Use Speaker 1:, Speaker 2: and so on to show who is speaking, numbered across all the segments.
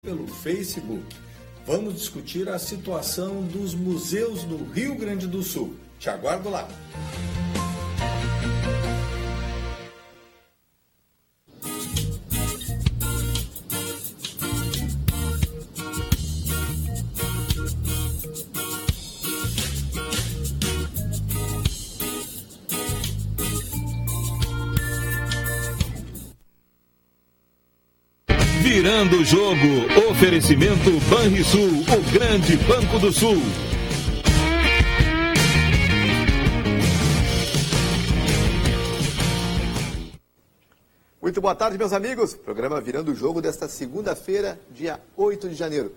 Speaker 1: pelo Facebook. Vamos discutir a situação dos museus do Rio Grande do Sul. Te aguardo lá.
Speaker 2: Virando o jogo, oferecimento Banrisul, o grande Banco do Sul.
Speaker 3: Muito boa tarde, meus amigos. Programa Virando o Jogo desta segunda-feira, dia 8 de janeiro.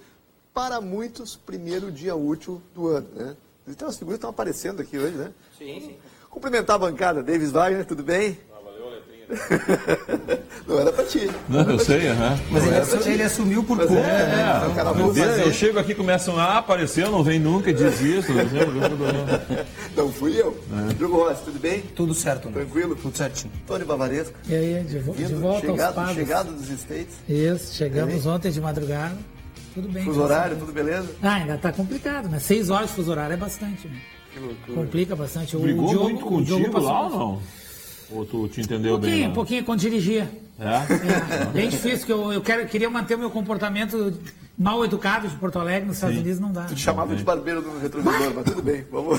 Speaker 3: Para muitos, primeiro dia útil do ano, né? Então as figuras estão aparecendo aqui hoje, né?
Speaker 4: Sim.
Speaker 3: Cumprimentar a bancada. Davis Wagner, tudo bem?
Speaker 4: Valeu a letrinha.
Speaker 3: Não era pra ti.
Speaker 2: Não, eu sei,
Speaker 5: Mas ele assumiu por pouco.
Speaker 2: Eu chego aqui, começam a aparecer, não vem nunca, diz isso.
Speaker 3: Não fui eu. Diogo Rossi, tudo bem?
Speaker 5: Tudo certo.
Speaker 3: Tranquilo?
Speaker 5: Tudo certinho.
Speaker 3: Tony Bavaresco.
Speaker 6: E aí, de volta aos pagos.
Speaker 3: Chegado dos States.
Speaker 6: Isso, chegamos ontem de madrugada. Tudo bem.
Speaker 3: Fuso horário, tudo beleza?
Speaker 6: Ainda tá complicado, né? 6 horas de fuso horário é bastante, né?
Speaker 3: Que loucura.
Speaker 6: Complica bastante.
Speaker 2: Brigou muito contigo lá ou não? Ou tu te entendeu bem?
Speaker 6: Um pouquinho, quando dirigia.
Speaker 2: É?
Speaker 6: Bem difícil, que eu queria manter o meu comportamento mal educado de Porto Alegre, nos Estados Unidos não dá.
Speaker 3: Tu te chamava de barbeiro do retrovisor, mas tudo bem, vamos.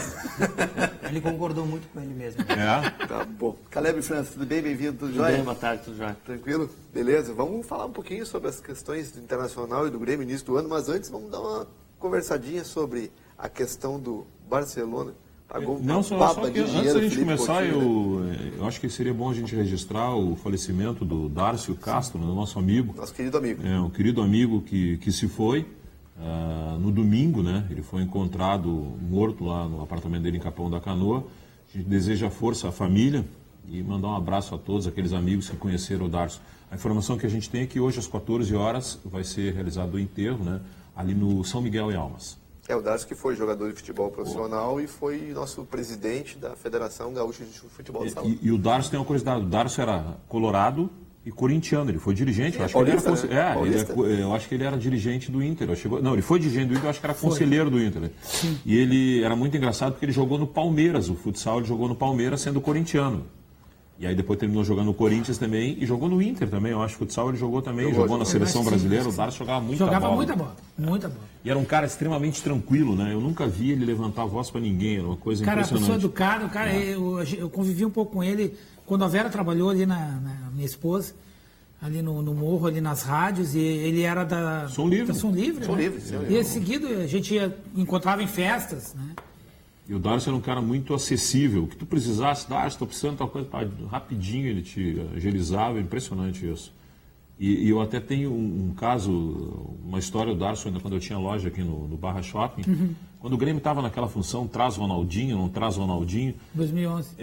Speaker 5: Ele concordou muito com ele mesmo.
Speaker 2: É?
Speaker 3: Tá bom. Caleb França, tudo bem? Bem-vindo, tudo
Speaker 4: Tudo
Speaker 3: jóia?
Speaker 4: bem, boa tarde, tudo jóia.
Speaker 3: Tranquilo? Beleza? Vamos falar um pouquinho sobre as questões do Internacional e do Grêmio início do ano, mas antes vamos dar uma conversadinha sobre a questão do Barcelona. Pagou
Speaker 2: Não,
Speaker 3: uma
Speaker 2: só
Speaker 3: papa
Speaker 2: que
Speaker 3: de
Speaker 2: antes
Speaker 3: dinheiro,
Speaker 2: da gente
Speaker 3: Felipe
Speaker 2: começar,
Speaker 3: Coutinho, né?
Speaker 2: eu acho que seria bom a gente registrar o falecimento do Dárcio Castro, né, nosso amigo.
Speaker 3: Nosso querido amigo.
Speaker 2: É, um querido amigo que se foi no domingo, né? Ele foi encontrado morto lá no apartamento dele em Capão da Canoa. A gente deseja força à família e mandar um abraço a todos aqueles amigos que conheceram o Dárcio. A informação que a gente tem é que hoje às 14 horas vai ser realizado o enterro, né? Ali no São Miguel e Almas.
Speaker 3: É o Darcio, que foi jogador de futebol profissional e foi nosso presidente da Federação Gaúcha de Futebol de Salão.
Speaker 2: E o Darcio tem uma curiosidade, o Darcio era colorado e corintiano, ele foi dirigente, eu acho
Speaker 3: paulista,
Speaker 2: que ele era,
Speaker 3: Paulista.
Speaker 2: eu acho que ele era dirigente do Inter, ele foi dirigente do Inter, eu acho que era conselheiro do Inter. E ele era muito engraçado porque ele jogou no Palmeiras, o futsal ele jogou no Palmeiras sendo corintiano. E aí depois terminou jogando no Corinthians também e jogou no Inter também, eu acho que futsal ele jogou também, jogou na seleção brasileira, o Darcio jogava muita bola.
Speaker 6: Jogava muita bola.
Speaker 2: E era um cara extremamente tranquilo, né? Eu nunca vi ele levantar a voz para ninguém, era uma coisa
Speaker 6: Cara,
Speaker 2: impressionante.
Speaker 6: pessoa educada, cara, eu convivi um pouco com ele quando a Vera trabalhou ali na minha esposa, ali no morro, ali nas rádios, e ele era da
Speaker 2: Som Livre.
Speaker 6: Da Som Livre,
Speaker 3: Som
Speaker 6: né?
Speaker 3: Livre, sim,
Speaker 6: E seguido a gente encontrava em festas, né?
Speaker 2: E o Darcio era um cara muito acessível. O que tu precisasse, Darcio, estou precisando de tal coisa, rapidinho ele te agilizava, impressionante isso. E eu até tenho um caso, uma história do Darcio, ainda quando eu tinha loja aqui no Barra Shopping, quando o Grêmio estava naquela função, traz Ronaldinho, não traz Ronaldinho.
Speaker 6: 2011.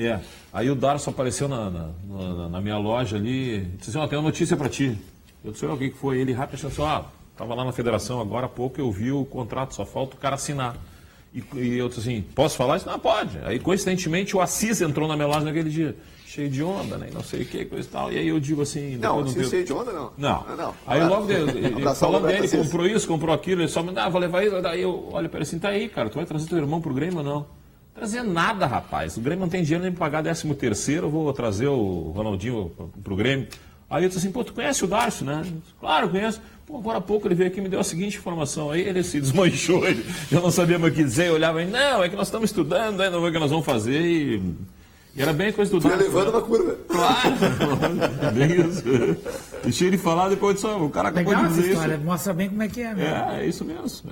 Speaker 2: Aí o Darcio apareceu na minha loja ali, e disse assim, tem uma notícia para ti. Eu disse, o que foi? Ele rápido disse assim, estava lá na federação agora há pouco, eu vi o contrato, só falta o cara assinar. E eu disse assim, posso falar isso? Não, pode. Aí, coincidentemente, o Assis entrou na minha loja naquele dia, cheio de onda, né? Não sei o que, coisa e tal. E aí eu digo assim...
Speaker 3: Não, Assis cheio de onda, não.
Speaker 2: Não. Aí logo, falando dele, comprou isso, comprou aquilo, ele só me dava, vou levar isso. Daí eu olho para ele assim, tá aí, cara, tu vai trazer teu irmão pro Grêmio ou não? Trazer nada, rapaz. O Grêmio não tem dinheiro nem para pagar 13º, eu vou trazer o Ronaldinho pro Grêmio. Aí eu disse assim, tu conhece o Darcio, né? Claro, eu conheço. Agora há pouco ele veio aqui e me deu a seguinte informação. Aí ele se desmanchou, ele já não sabia mais o que dizer, eu olhava e não, é que nós estamos estudando, ainda não ver o que nós vamos fazer. E era bem coisa do Darcio.
Speaker 3: Levando uma curva.
Speaker 2: Claro, bem isso. Deixei ele falar, depois disse, o cara acabou
Speaker 6: Legal
Speaker 2: de dizer
Speaker 6: essa história,
Speaker 2: isso.
Speaker 6: mostra bem como é que é.
Speaker 2: É isso mesmo.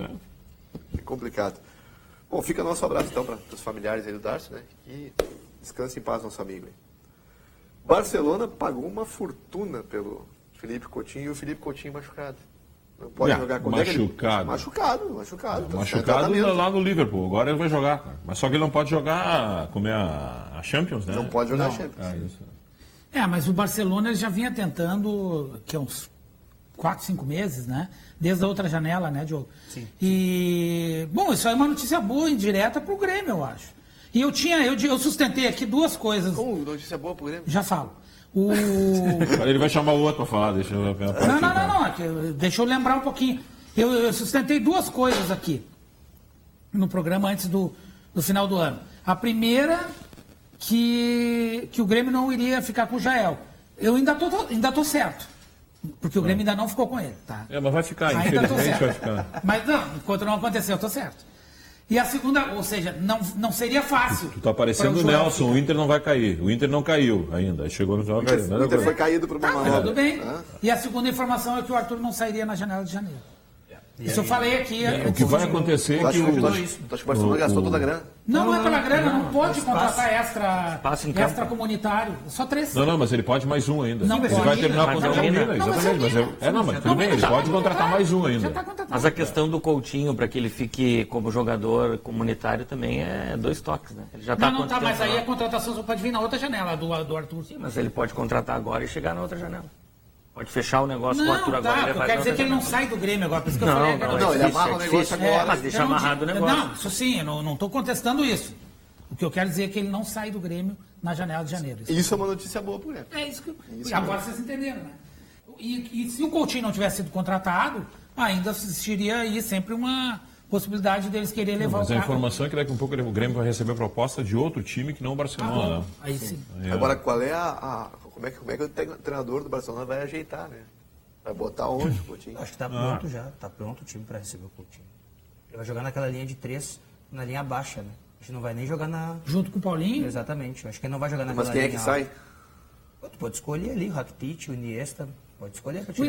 Speaker 3: É complicado. Bom, fica nosso abraço então para os familiares aí do Darcio, né? E descanse em paz, nosso amigo aí. Barcelona pagou uma fortuna pelo Felipe Coutinho e o Felipe Coutinho machucado. Não pode jogar com
Speaker 2: machucado.
Speaker 3: Machucado. Tá
Speaker 2: Machucado lá no Liverpool. Agora ele vai jogar, cara. Mas só que ele não pode jogar, como é a Champions, né?
Speaker 3: Não pode jogar a Champions.
Speaker 2: Isso.
Speaker 6: Mas o Barcelona ele já vinha tentando, que é uns 4, 5 meses, né? Desde a outra janela, né, Diogo?
Speaker 5: Sim.
Speaker 6: E, bom, isso aí é uma notícia boa, indireta pro Grêmio, eu acho. E eu sustentei aqui duas coisas.
Speaker 3: Como notícia boa pro Grêmio?
Speaker 6: Já falo.
Speaker 2: Ele vai chamar o outro para falar, deixa eu ver.
Speaker 6: Não. deixa eu lembrar um pouquinho. Eu sustentei 2 coisas aqui no programa antes do final do ano. A primeira, que o Grêmio não iria ficar com o Jael. Eu ainda tô certo. Porque o Grêmio ainda não ficou com ele, tá?
Speaker 2: Mas vai ficar,
Speaker 6: Ainda
Speaker 2: infelizmente vai ficar.
Speaker 6: Mas não, enquanto não aconteceu, eu tô certo. E a segunda, ou seja, não seria fácil.
Speaker 2: Tu tá parecendo o Nelson, o Inter não vai cair. O Inter não caiu ainda. Aí chegou no final, caiu.
Speaker 3: O Inter foi caído por uma manobra.
Speaker 6: Tudo bem. E a segunda informação é que o Arthur não sairia na janela de janeiro. Isso eu falei aqui.
Speaker 2: O que vai acontecer é que
Speaker 3: Tu acha que o Barcelona gastou toda a grana?
Speaker 6: Não é pela grana, não pode contratar extra comunitário. Só 3.
Speaker 2: Não, mas ele pode mais um ainda.
Speaker 6: Não,
Speaker 2: ele
Speaker 6: pode.
Speaker 2: vai terminar
Speaker 4: Mas
Speaker 2: com o
Speaker 4: ainda.
Speaker 2: exatamente. Mas tudo bem, ele pode contratar mais um ainda.
Speaker 4: Mas a questão do Coutinho, para que ele fique como jogador comunitário, também é 2 toques, né? Ele já tá
Speaker 6: Não tá, mas aí a contratação só pode vir na outra janela do Arthur.
Speaker 4: Sim, mas ele pode contratar agora e chegar na outra janela. Pode fechar o negócio com o Arthur agora.
Speaker 6: Não, quer dizer que ele não sai do Grêmio agora, por isso que eu falei agora.
Speaker 3: Não, ele amarra o negócio agora.
Speaker 4: Mas deixa amarrado o negócio.
Speaker 6: Não, isso sim, eu não estou contestando isso. O que eu quero dizer é que ele não sai do Grêmio na janela de janeiro.
Speaker 3: Isso é uma notícia boa pro Grêmio.
Speaker 6: É isso que agora vocês entenderam, né? E se o Coutinho não tivesse sido contratado, ainda existiria aí sempre uma possibilidade deles querer levar
Speaker 2: Mas
Speaker 6: o
Speaker 2: a
Speaker 6: cara.
Speaker 2: informação é que daqui a pouco o Grêmio vai receber proposta de outro time que não o Barcelona.
Speaker 6: Aí sim.
Speaker 3: Agora, qual é como é que o treinador do Barcelona vai ajeitar, né? Vai botar onde o Coutinho?
Speaker 5: Acho que tá pronto já. Tá pronto o time para receber o Coutinho. Ele vai jogar naquela linha de 3, na linha baixa, né? A gente não vai nem jogar na...
Speaker 6: Junto com o Paulinho?
Speaker 5: Exatamente. Acho que ele não vai jogar naquela
Speaker 3: Mas quem é que
Speaker 5: linha
Speaker 3: sai?
Speaker 5: alta. Tu pode escolher ali, o Rakitic, o Iniesta. Pode escolher para
Speaker 6: O
Speaker 5: tirar.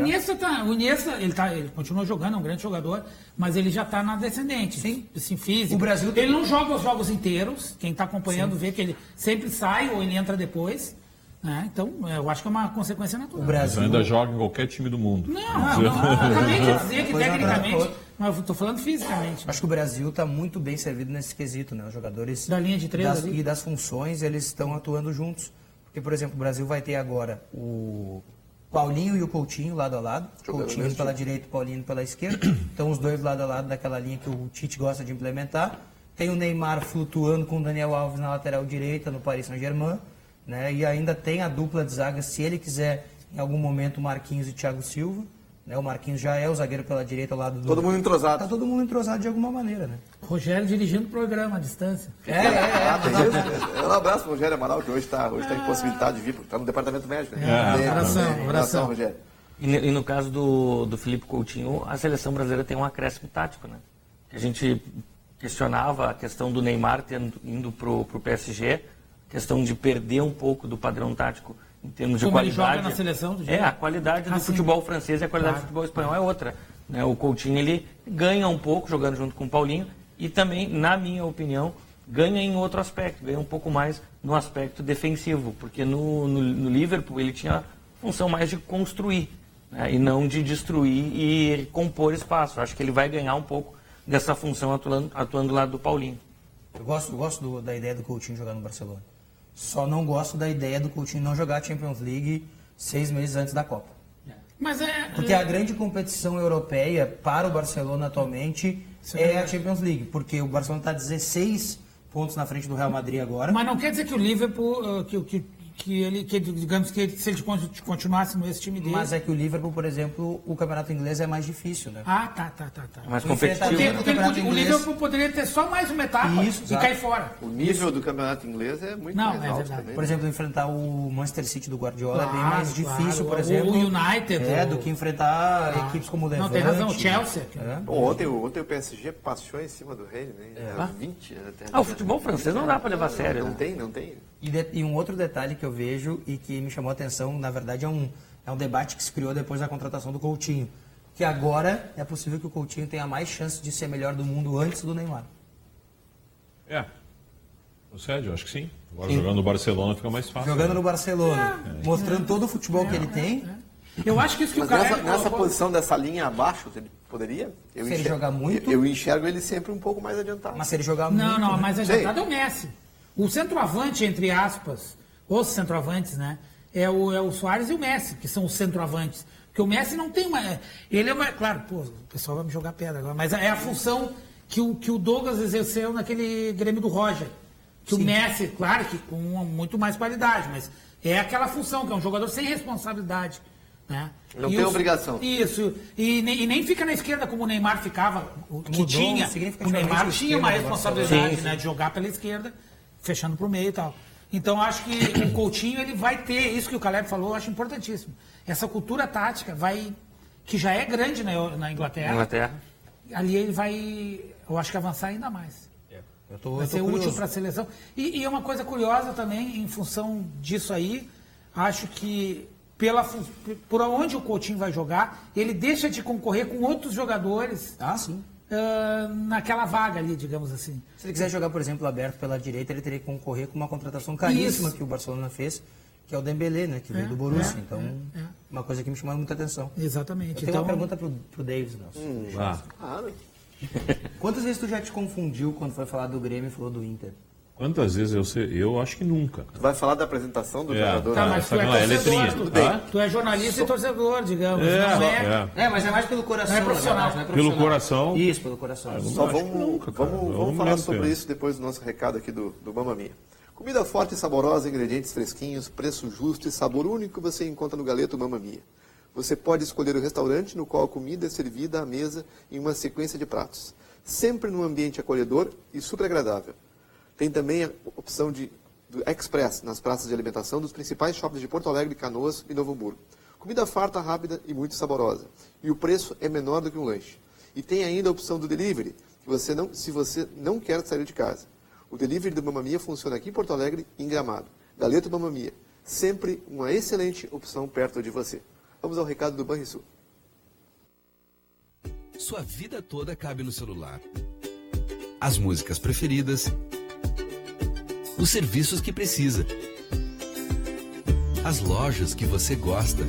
Speaker 6: Iniesta, ele continua jogando, é um grande jogador, mas ele já está na descendente,
Speaker 5: Sim.
Speaker 6: assim, físico.
Speaker 5: O Brasil
Speaker 6: ele não joga os jogos inteiros, quem está acompanhando vê que ele sempre sai ou ele entra depois. Né? Então, eu acho que é uma consequência natural.
Speaker 5: O
Speaker 2: Mas
Speaker 5: Brasil...
Speaker 2: ainda joga em qualquer time do mundo.
Speaker 6: Não, eu acabei de dizer que
Speaker 5: Pois é,
Speaker 6: tecnicamente, mas eu estou falando fisicamente.
Speaker 5: Acho que o Brasil está muito bem servido nesse quesito, né? Os jogadores
Speaker 6: Da linha de 3 ali.
Speaker 5: e das funções, eles estão atuando juntos. Porque, por exemplo, o Brasil vai ter agora o Paulinho e o Coutinho lado a lado. Coutinho indo pela direita, o Paulinho indo pela esquerda. Então, os dois lado a lado daquela linha que o Tite gosta de implementar. Tem o Neymar flutuando com o Daniel Alves na lateral direita, no Paris Saint-Germain. Né? E ainda tem a dupla de zaga, se ele quiser, em algum momento, Marquinhos e Thiago Silva. Né? O Marquinhos já é o zagueiro pela direita ao lado do...
Speaker 3: Todo mundo entrosado.
Speaker 5: Tá todo mundo entrosado de alguma maneira, né?
Speaker 6: Rogério dirigindo o programa à distância.
Speaker 3: Um abraço pro Rogério Amaral, que hoje está impossibilitado de vir, porque está no departamento médico. Né?
Speaker 6: Abração.
Speaker 3: Rogério.
Speaker 4: E no caso do Felipe Coutinho, a seleção brasileira tem um acréscimo tático, né? Que a gente questionava a questão do Neymar indo pro PSG, questão de perder um pouco do padrão tático em termos de
Speaker 6: Como ele
Speaker 4: qualidade.
Speaker 6: joga na seleção do jeito.
Speaker 4: A qualidade do futebol francês e a qualidade do futebol espanhol é outra. Né? O Coutinho, ele ganha um pouco jogando junto com o Paulinho e também, na minha opinião, ganha em outro aspecto, ganha um pouco mais no aspecto defensivo, porque no Liverpool ele tinha função mais de construir, né? E não de destruir e compor espaço. Acho que ele vai ganhar um pouco dessa função atuando do lado do Paulinho.
Speaker 5: Eu gosto da ideia do Coutinho jogar no Barcelona. Só não gosto da ideia do Coutinho não jogar a Champions League 6 meses antes da Copa.
Speaker 6: Mas
Speaker 5: Porque a grande competição europeia para o Barcelona atualmente é a Champions League. Porque o Barcelona está 16 pontos na frente do Real Madrid agora.
Speaker 6: Mas não quer dizer que o Liverpool, digamos que se ele continuasse nesse time dele...
Speaker 5: Mas é que o Liverpool, por exemplo, o campeonato inglês é mais difícil, né?
Speaker 6: Ah, tá.
Speaker 4: É mais
Speaker 5: O
Speaker 4: competitivo.
Speaker 5: enfrentamento-
Speaker 6: O Liverpool poderia ter só mais uma etapa
Speaker 5: Isso,
Speaker 6: e
Speaker 5: exato.
Speaker 6: cair fora.
Speaker 3: O nível do campeonato inglês é muito
Speaker 6: Não,
Speaker 3: mais
Speaker 6: é
Speaker 3: alto
Speaker 6: verdade.
Speaker 3: também.
Speaker 5: Por exemplo, enfrentar o Manchester City do Guardiola é bem
Speaker 6: Claro,
Speaker 5: mais difícil,
Speaker 6: claro.
Speaker 5: por exemplo.
Speaker 6: O United,
Speaker 5: do que enfrentar equipes como o Levante.
Speaker 6: Não, tem razão, o Chelsea.
Speaker 3: Bom, ontem o PSG passou em cima do Reino, né? 20 até.
Speaker 4: O futebol francês não dá para levar a sério.
Speaker 3: Não
Speaker 4: Né?
Speaker 3: tem.
Speaker 5: E um outro detalhe que eu vejo e que me chamou a atenção, na verdade, é um debate que se criou depois da contratação do Coutinho. Que agora é possível que o Coutinho tenha mais chance de ser melhor do mundo antes do Neymar.
Speaker 2: Sério, acho que sim. Agora jogando no Barcelona fica mais fácil.
Speaker 5: Jogando no Barcelona, mostrando todo o futebol que ele tem.
Speaker 6: Eu acho que isso que
Speaker 3: Mas
Speaker 6: o cara...
Speaker 3: nessa posição dessa linha abaixo, ele poderia?
Speaker 5: Se ele jogar muito-
Speaker 3: Eu enxergo ele sempre um pouco mais adiantado.
Speaker 5: Mas se ele jogar muito...
Speaker 6: Não, mas
Speaker 5: né?
Speaker 6: adiantado é o Messi. O centroavante, entre aspas, os centroavantes, né? É o Suárez e o Messi, que são os centroavantes. Porque o Messi não tem uma... Ele é uma... Claro, pô, o pessoal vai me jogar pedra agora, mas é a função que o Douglas exerceu naquele Grêmio do Roger. Que o Messi, claro que com muito mais qualidade, mas é aquela função, que é um jogador sem responsabilidade. Né?
Speaker 3: Não tem obrigação.
Speaker 6: Isso. E nem fica na esquerda como o Neymar ficava, que tinha. O Neymar tinha uma responsabilidade, né, de jogar pela esquerda, fechando para o meio e tal. Então, acho que o Coutinho ele vai ter, isso que o Caleb falou, eu acho importantíssimo. Essa cultura tática que já é grande na Inglaterra. Ali ele vai, eu acho que avançar ainda mais. Vai ser útil para a seleção. E é uma coisa curiosa também, em função disso aí, acho que por onde o Coutinho vai jogar, ele deixa de concorrer com outros jogadores.
Speaker 5: Sim.
Speaker 6: Naquela vaga ali, digamos assim.
Speaker 5: Se ele quiser jogar, por exemplo, aberto pela direita, ele teria que concorrer com uma contratação caríssima que o Barcelona fez, que é o Dembélé, né, que veio do Borussia. Uma coisa que me chamou muita atenção.
Speaker 6: Exatamente.
Speaker 5: Eu tenho uma pergunta pro Davis, Nelson. Quantas vezes tu já te confundiu quando foi falar do Grêmio e falou do Inter?
Speaker 2: Quantas vezes eu acho que nunca.
Speaker 3: Tu vai falar da apresentação do jogador?
Speaker 6: Tá, mas tu é torcedor, tu é jornalista e torcedor, digamos.
Speaker 5: Mas é mais pelo coração.
Speaker 6: Não é profissional.
Speaker 2: Pelo coração.
Speaker 5: Isso, pelo coração.
Speaker 3: Só vamos falar sobre isso depois do nosso recado aqui do Mamma Mia. Comida forte e saborosa, ingredientes fresquinhos, preço justo e sabor único você encontra no Galeto Mamma Mia. Você pode escolher o restaurante no qual a comida é servida à mesa em uma sequência de pratos, sempre num ambiente acolhedor e super agradável. Tem também a opção do Express nas praças de alimentação dos principais shoppings de Porto Alegre, Canoas e Novo Hamburgo. Comida farta, rápida e muito saborosa. E o preço é menor do que um lanche. E tem ainda a opção do delivery, se você não quer sair de casa. O delivery do Mamma Mia funciona aqui em Porto Alegre e em Gramado. Galeto Mamma Mia, sempre uma excelente opção perto de você. Vamos ao recado do Banrisul.
Speaker 7: Sua vida toda cabe no celular. As músicas preferidas, os serviços que precisa, as lojas que você gosta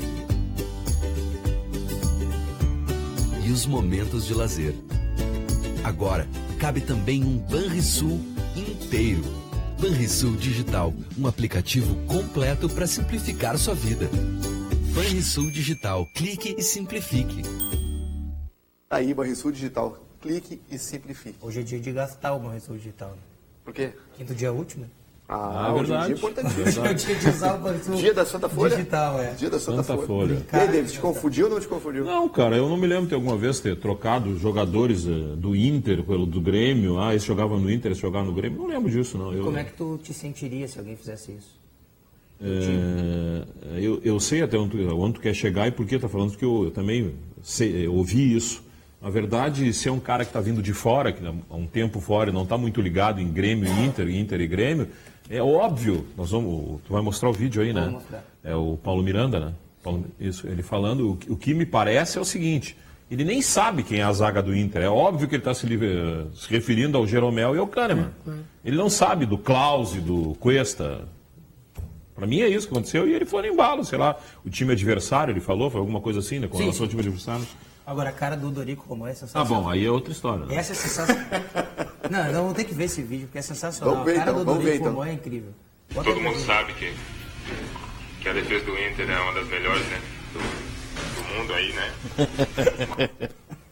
Speaker 7: e os momentos de lazer. Agora, cabe também um Banrisul inteiro. Banrisul Digital, um aplicativo completo para simplificar sua vida. Banrisul Digital, clique e simplifique.
Speaker 3: Aí, Banrisul Digital, clique e simplifique.
Speaker 5: Hoje é dia de gastar o Banrisul Digital. Né?
Speaker 3: Por quê?
Speaker 5: Quinto dia útil, né?
Speaker 3: Hoje é dia importantíssimo.
Speaker 5: É o dia de usar o Banrisul
Speaker 3: Dia da Santa Folha?
Speaker 5: Digital,
Speaker 3: Dia da Santa Folha.
Speaker 2: Folha.
Speaker 3: E aí, David, te confundiu ou não te confundiu?
Speaker 2: Não, cara, eu não me lembro de alguma vez ter trocado jogadores do Inter pelo do Grêmio. Esse jogava no Inter, esse jogava no Grêmio. Não lembro disso, não.
Speaker 5: Como é que tu te sentiria se alguém fizesse isso?
Speaker 2: Eu sei até onde tu quer chegar e por que tá falando, porque eu também ouvi isso. Na verdade, se é um cara que está vindo de fora, que há um tempo fora e não está muito ligado em Grêmio e Inter e Grêmio, é óbvio, tu vai mostrar o vídeo aí, né?
Speaker 5: Vou mostrar.
Speaker 2: É o Paulo Miranda, né? Isso, ele falando, o que me parece é o seguinte, ele nem sabe quem é a zaga do Inter, é óbvio que ele está se referindo ao Jeromel e ao Kahneman. Ele não sabe do Klaus e do Cuesta. Para mim é isso que aconteceu e ele foi no embalo, sei lá, o time adversário, ele falou, foi alguma coisa assim, né? Com relação ao time adversário.
Speaker 5: Agora, a cara do Dorico Romão é sensacional.
Speaker 2: Tá bom, aí é outra história. Né?
Speaker 5: Essa é sensacional. Não, vamos ter que ver esse vídeo, porque é sensacional.
Speaker 3: Vamos ver,
Speaker 5: a cara
Speaker 3: então,
Speaker 5: do Dorico Romão é incrível.
Speaker 8: Todo mundo sabe que a defesa do Inter é uma das melhores, né? Do mundo aí, né?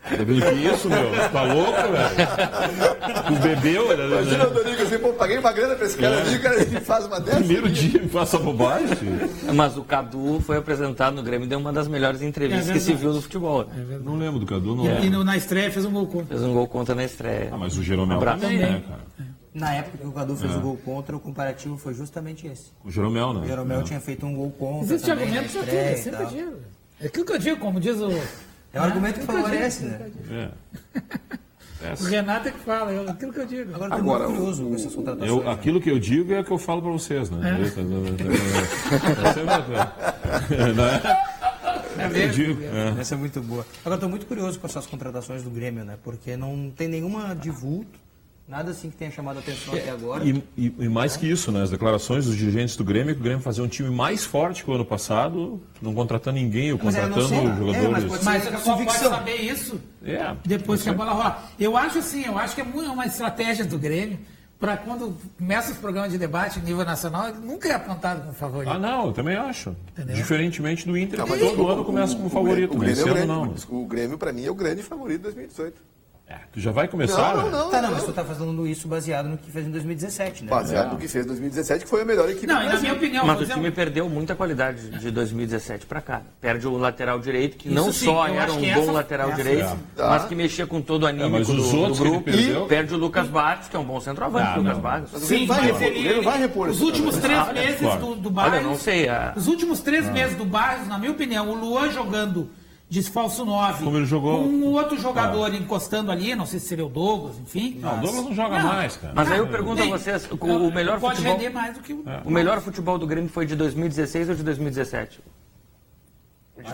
Speaker 2: Tá vendo que isso, meu? Tá louco, velho? Tu bebeu, né?
Speaker 3: Imagina o Dorico assim, pô, paguei uma grana pra esse cara ali, o cara me faz uma dessa.
Speaker 2: Primeiro dia me faça bobagem.
Speaker 4: Mas o Cadu foi apresentado no Grêmio e deu uma das melhores entrevistas que se viu no futebol. Né?
Speaker 2: Não lembro do Cadu, não.
Speaker 6: E na estreia fez um gol contra.
Speaker 4: Fez um gol contra na estreia.
Speaker 2: Mas o Jeromel também, né, cara?
Speaker 5: Na época que o Cadu fez o gol contra, o comparativo foi justamente esse.
Speaker 2: O Jeromel, né?
Speaker 5: O Jeromel tinha feito um gol contra.
Speaker 6: Existe
Speaker 5: também,
Speaker 6: argumento pra tudo, sempre digo. É aquilo que eu digo, como diz o...
Speaker 5: É um argumento que favorece, né?
Speaker 6: O Renato é que fala, é aquilo que eu digo.
Speaker 5: Agora, eu tô muito curioso com essas contratações.
Speaker 2: Aquilo que eu digo é o que eu falo pra vocês, né? Eu digo.
Speaker 5: Essa é muito boa. Agora, eu tô muito curioso com essas contratações do Grêmio, né? Porque não tem nenhuma de vulto. Nada assim que tenha chamado a atenção até agora.
Speaker 2: E mais que isso, né? As declarações dos dirigentes do Grêmio, que o Grêmio fazia um time mais forte que o ano passado, não contratando ninguém, ou contratando jogadores.
Speaker 6: Mas o pessoal pode saber isso depois que a bola rola. Eu acho que é uma estratégia do Grêmio para quando começa os programas de debate em nível nacional, ele nunca é apontado como favorito.
Speaker 2: Ah, não, eu também acho.
Speaker 6: Entendeu?
Speaker 2: Diferentemente do Inter, que todo ano começa como favorito.
Speaker 3: O Grêmio, para mim, é o grande favorito de 2018.
Speaker 2: Tu já vai começar?
Speaker 3: Não,
Speaker 5: mas tu tá fazendo isso baseado no que fez em 2017, né?
Speaker 3: Baseado no que fez em 2017, que foi a melhor equipe do
Speaker 6: Não, e na
Speaker 3: Brasil.
Speaker 6: minha opinião...
Speaker 4: Mas o time perdeu muita qualidade de 2017 para cá. Perde o lateral direito, que não
Speaker 6: sim,
Speaker 4: só
Speaker 6: eu
Speaker 4: era
Speaker 6: acho
Speaker 4: um
Speaker 6: que
Speaker 4: bom
Speaker 6: essa-
Speaker 4: lateral
Speaker 6: essa-
Speaker 4: direito, mas que mexia com todo o anímico
Speaker 2: mas os
Speaker 4: do
Speaker 2: outros que ele
Speaker 4: grupo.
Speaker 2: perdeu-
Speaker 4: E perde o Lucas Barros, que é um bom centroavante, o Lucas Barros.
Speaker 3: Mas o
Speaker 6: Sim,
Speaker 3: Grêmio vai
Speaker 6: mas
Speaker 3: repor, o Grêmio vai repor
Speaker 6: os
Speaker 3: esse
Speaker 6: últimos
Speaker 3: jogador.
Speaker 6: 3 meses
Speaker 2: claro.
Speaker 6: do Barros...
Speaker 4: Olha, não sei,
Speaker 6: Os últimos 3 meses do Barros, na minha opinião, o Luan jogando de falso 9,
Speaker 2: Como ele jogou.
Speaker 6: com um outro jogador encostando ali, não sei se seria o Douglas, enfim.
Speaker 2: Não, o Douglas não joga mais, cara.
Speaker 4: Mas aí eu pergunto a vocês, o melhor
Speaker 6: Pode
Speaker 4: futebol...
Speaker 6: render mais do que o...
Speaker 4: O melhor futebol do Grêmio foi de 2016 ou de 2017?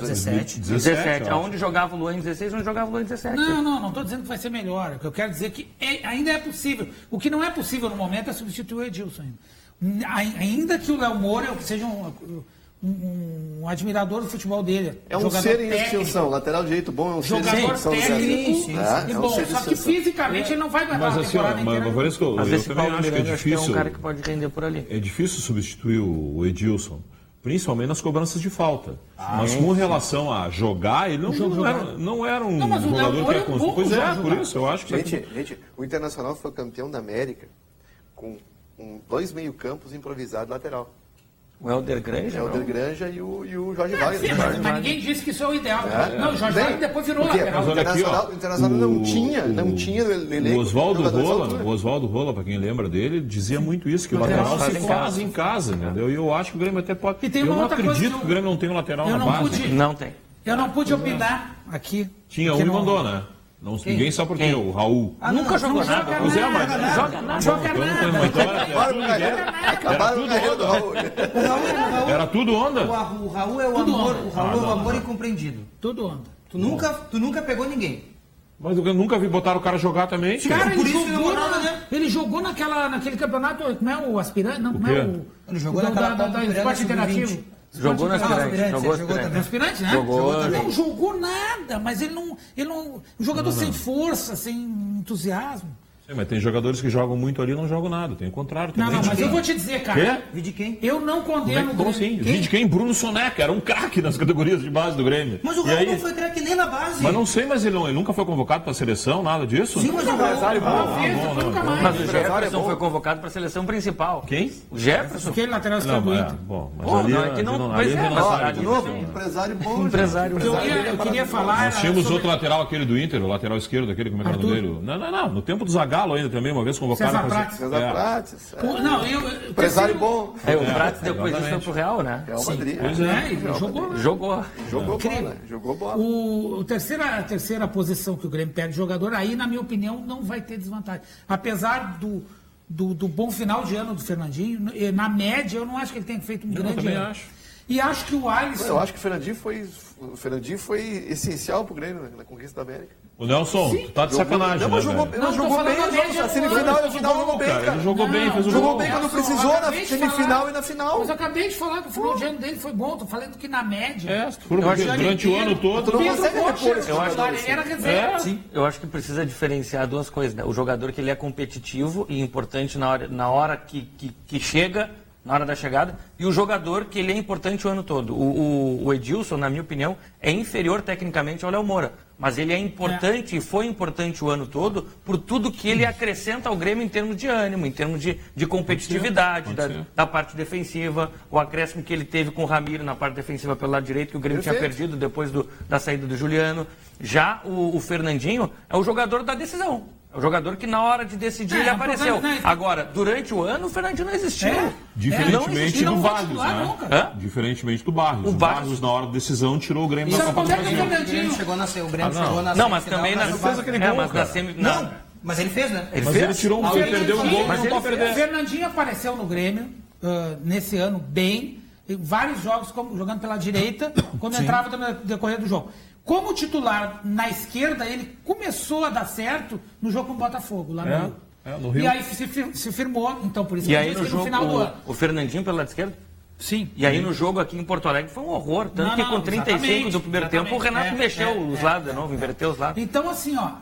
Speaker 5: 17.
Speaker 4: 17.
Speaker 2: eu acho.
Speaker 4: Aonde jogava o Luan em 16, onde jogava o Luan em 17?
Speaker 6: Não estou dizendo que vai ser melhor. O que eu quero dizer é que ainda é possível. O que não é possível no momento é substituir o Edilson. Ainda que o Léo Moura seja um admirador do futebol dele.
Speaker 3: É um
Speaker 6: jogador
Speaker 3: ser em
Speaker 6: técnico,
Speaker 3: extinção. Lateral direito bom é um ser em
Speaker 6: Jogador
Speaker 3: extinção.
Speaker 6: técnico
Speaker 5: sim,
Speaker 3: É,
Speaker 6: e
Speaker 3: é um
Speaker 6: bom.
Speaker 3: ser em
Speaker 6: Só que
Speaker 3: extinção.
Speaker 6: fisicamente ele não vai aguentar
Speaker 2: Mas
Speaker 6: a
Speaker 2: assim, ó,
Speaker 6: temporada inteira.
Speaker 2: mas Varesco,
Speaker 4: Mas
Speaker 2: eu
Speaker 4: esse
Speaker 2: também
Speaker 4: Paulo
Speaker 2: acho que é
Speaker 4: Miranda, acho que é um
Speaker 2: difícil.
Speaker 4: cara que pode render por ali.
Speaker 2: É difícil substituir o Edilson, principalmente nas cobranças de falta. Mas com relação a jogar, ele não era um
Speaker 6: mas o Léo
Speaker 2: jogador que
Speaker 6: Moura
Speaker 2: ia
Speaker 6: é bom
Speaker 2: conseguir. Pois é,
Speaker 6: jogar.
Speaker 2: por isso eu acho que...
Speaker 3: Gente, o Internacional foi campeão da América com 2 meio-campos improvisados lateral.
Speaker 4: O Helder Granja,
Speaker 3: É o
Speaker 4: não?
Speaker 3: Helder Granja e o Jorge
Speaker 6: Sim,
Speaker 3: Wagner.
Speaker 6: mas ninguém disse que isso é o ideal.
Speaker 3: É.
Speaker 6: Não, o Jorge
Speaker 3: Bem,
Speaker 6: Wagner depois virou
Speaker 3: porque
Speaker 6: lateral.
Speaker 2: Mas olha aqui, ó,
Speaker 3: O Internacional não tinha no elenco
Speaker 2: O Oswaldo
Speaker 3: jogador dessa
Speaker 2: Rola,
Speaker 3: altura.
Speaker 2: o Oswaldo Rola, para quem lembra dele, dizia muito isso, que o lateral se faz em casa, entendeu? E eu acho que o Grêmio até pode...
Speaker 6: E tem
Speaker 2: Eu
Speaker 6: uma
Speaker 2: não
Speaker 6: outra coisa
Speaker 2: acredito
Speaker 6: que
Speaker 2: que o Grêmio não tem um lateral
Speaker 6: eu
Speaker 2: na
Speaker 6: não
Speaker 2: base.
Speaker 6: pude-
Speaker 4: Não tem.
Speaker 6: Eu não pude opinar aqui.
Speaker 2: Tinha um
Speaker 6: porque
Speaker 2: e
Speaker 6: não-
Speaker 2: mandou, né? Não, ninguém sabe por quê,
Speaker 4: Quem?
Speaker 2: o Raul.
Speaker 4: Nunca jogou
Speaker 6: não
Speaker 4: nada.
Speaker 6: joga
Speaker 2: Pois é, mas...
Speaker 6: nada.
Speaker 4: Joga nada.
Speaker 6: Joga
Speaker 2: Então,
Speaker 6: nada.
Speaker 3: Acabaram com a carreira do Raul.
Speaker 2: Era tudo onda.
Speaker 5: O Raul é o
Speaker 6: Tudo
Speaker 5: amor,
Speaker 6: onda.
Speaker 5: o Raul é o amor incompreendido.
Speaker 6: Tudo onda.
Speaker 5: Tu nunca pegou ninguém.
Speaker 2: Mas eu nunca vi botar o cara jogar também.
Speaker 6: Cara,
Speaker 5: Por isso que ele
Speaker 6: jogou,
Speaker 5: namorava, né?
Speaker 6: ele jogou naquele campeonato, como é o aspirante? Não, como
Speaker 2: O
Speaker 6: é
Speaker 2: quê?
Speaker 6: o...
Speaker 5: Ele jogou
Speaker 6: da
Speaker 5: naquela Copa
Speaker 6: da
Speaker 5: do
Speaker 6: esporte
Speaker 5: Sub-20.
Speaker 6: interativo.
Speaker 4: Jogou no aspirante.
Speaker 5: aspirante,
Speaker 4: Jogou
Speaker 5: você jogou
Speaker 4: aspirante.
Speaker 5: também.
Speaker 6: Aspirante, né?
Speaker 4: Jogou.
Speaker 6: Não jogou nada, mas ele não um jogador sem força, sem entusiasmo.
Speaker 2: Sim, mas tem jogadores que jogam muito ali e não jogam nada. Tem o contrário
Speaker 6: Não,
Speaker 2: também.
Speaker 6: não, mas eu vou te dizer, cara.
Speaker 2: Quê?
Speaker 5: Vi de quem?
Speaker 6: Eu não condeno o
Speaker 2: Como
Speaker 6: Grêmio.
Speaker 2: assim? Vi de quem? Bruno Soneca, era um craque nas categorias de base do Grêmio.
Speaker 5: Mas o
Speaker 2: E
Speaker 5: Raul
Speaker 2: aí-
Speaker 5: não foi craque nem na base.
Speaker 2: Mas não sei, mas ele nunca foi convocado para a seleção, nada disso?
Speaker 5: Sim, mas o Raul...
Speaker 6: Nunca mais.
Speaker 4: Mas o Jefferson foi convocado para a seleção principal.
Speaker 2: Quem?
Speaker 4: O Jefferson.
Speaker 6: Aquele lateral
Speaker 2: Não,
Speaker 6: esquerdo do
Speaker 2: mas,
Speaker 6: Inter.
Speaker 2: bom, mas
Speaker 4: Pô,
Speaker 2: ali
Speaker 4: não, é que não-
Speaker 2: ali
Speaker 4: pois
Speaker 2: ele
Speaker 4: é,
Speaker 2: não
Speaker 4: mas-
Speaker 2: sabe
Speaker 3: De
Speaker 2: disso.
Speaker 3: novo, empresário bom.
Speaker 4: Empresário.
Speaker 6: Eu queria falar...
Speaker 2: Nós tínhamos
Speaker 6: sobre-
Speaker 2: outro lateral, aquele do Inter, o lateral esquerdo, aquele, como é que era o nome
Speaker 6: Arthur.
Speaker 2: dele? Não. No tempo do Zagallo ainda também, uma vez convocaram.
Speaker 6: César
Speaker 2: pra-
Speaker 6: Prates.
Speaker 3: César Prates.
Speaker 6: Pô, Não,
Speaker 3: Empresário bom.
Speaker 4: É, o Prates depois disso foi
Speaker 2: exatamente.
Speaker 4: pro Real, né?
Speaker 3: Real Madrid.
Speaker 2: Pois
Speaker 6: né,
Speaker 2: é.
Speaker 6: ele jogou lá.
Speaker 4: Jogou.
Speaker 3: Jogou
Speaker 6: Incrível.
Speaker 3: bola. Jogou bola.
Speaker 6: A terceira posição que o Grêmio perde jogador, aí, na minha opinião, não vai ter desvantagem. Apesar do bom final de ano do Fernandinho, na média, eu não acho que ele tenha feito um grande
Speaker 2: também
Speaker 6: ano.
Speaker 2: acho.
Speaker 6: E acho que o Alisson...
Speaker 3: Eu acho que o Fernandinho foi essencial pro Grêmio na conquista da América.
Speaker 2: O Nelson, tu tá de sacanagem,
Speaker 3: Não,
Speaker 2: né,
Speaker 3: mas jogou,
Speaker 2: velho?
Speaker 3: mas
Speaker 6: Não, tô
Speaker 3: jogou
Speaker 6: falando
Speaker 3: bem
Speaker 6: da média,
Speaker 3: na semifinal e na final jogou bem, cara.
Speaker 2: Ele jogou bem, fez o
Speaker 3: Jogou
Speaker 2: gol.
Speaker 3: bem quando
Speaker 6: Nelson,
Speaker 3: precisou na
Speaker 6: acabei de
Speaker 3: semifinal
Speaker 6: falar.
Speaker 3: e na final.
Speaker 6: Mas eu acabei de falar que o final de ano dele foi bom. Tô falando que na média...
Speaker 2: É, se tu for
Speaker 4: Eu acho
Speaker 2: ver
Speaker 4: que
Speaker 2: durante o ano todo...
Speaker 3: não
Speaker 6: Pedro
Speaker 3: consegue
Speaker 6: Rocha,
Speaker 3: repor esse
Speaker 6: eu acho
Speaker 3: jogador,
Speaker 6: que era reserva.
Speaker 4: Sim, eu acho que precisa diferenciar duas coisas, né? O jogador que ele é competitivo e importante na hora que chega, na hora da chegada, e o jogador que ele é importante o ano todo. O Edilson, na minha opinião, é inferior tecnicamente ao Léo Moura, mas ele é importante e foi importante o ano todo por tudo que ele acrescenta ao Grêmio em termos de ânimo, em termos de competitividade,
Speaker 2: Pode ser.
Speaker 4: da parte defensiva, o acréscimo que ele teve com o Ramiro na parte defensiva pelo lado direito, que o Grêmio tinha perdido depois da saída do Juliano. Já o Fernandinho é o jogador da decisão. É o jogador que na hora de decidir ele apareceu. Agora, durante o ano, o Fernandinho não existiu.
Speaker 2: Diferentemente
Speaker 6: não
Speaker 2: do
Speaker 6: vai
Speaker 2: Barrios,
Speaker 6: titular
Speaker 2: né?
Speaker 6: nunca.
Speaker 4: Hã?
Speaker 2: Diferentemente do Barrios.
Speaker 4: O
Speaker 2: O
Speaker 4: Barrios-
Speaker 2: Barrios, na hora da decisão, tirou o Grêmio da
Speaker 6: Sabe
Speaker 2: Copa
Speaker 6: quando
Speaker 2: do
Speaker 6: é que o
Speaker 2: Brasil.
Speaker 5: O Grêmio
Speaker 6: Fernandinho...
Speaker 5: chegou na
Speaker 4: Não, mas também na...
Speaker 2: Ele fez aquele gol,
Speaker 4: mas na
Speaker 2: cara.
Speaker 4: semi...
Speaker 5: Não, mas ele fez, né?
Speaker 4: Ele
Speaker 2: Mas
Speaker 4: fez?
Speaker 2: ele tirou um, ele perdeu um gol, mas não pode
Speaker 6: O
Speaker 2: perder.
Speaker 6: Fernandinho apareceu no Grêmio nesse ano bem, em vários jogos jogando pela direita, quando entrava no decorrer do jogo. Como titular na esquerda, ele começou a dar certo no jogo com o Botafogo, lá no Rio.
Speaker 2: No Rio.
Speaker 6: E aí se firmou, então por isso
Speaker 4: E
Speaker 6: que eu
Speaker 4: aí
Speaker 6: disse
Speaker 4: no
Speaker 6: que
Speaker 4: jogo,
Speaker 6: final do ano.
Speaker 4: o Fernandinho pelo lado esquerdo?
Speaker 6: Sim.
Speaker 4: E aí no jogo aqui em Porto Alegre foi um horror. Tanto
Speaker 6: Não,
Speaker 4: que
Speaker 6: não,
Speaker 4: com 35
Speaker 6: exatamente,
Speaker 4: do primeiro tempo, o Renato mexeu os lados de novo, inverteu os lados.
Speaker 6: Então, assim, ó,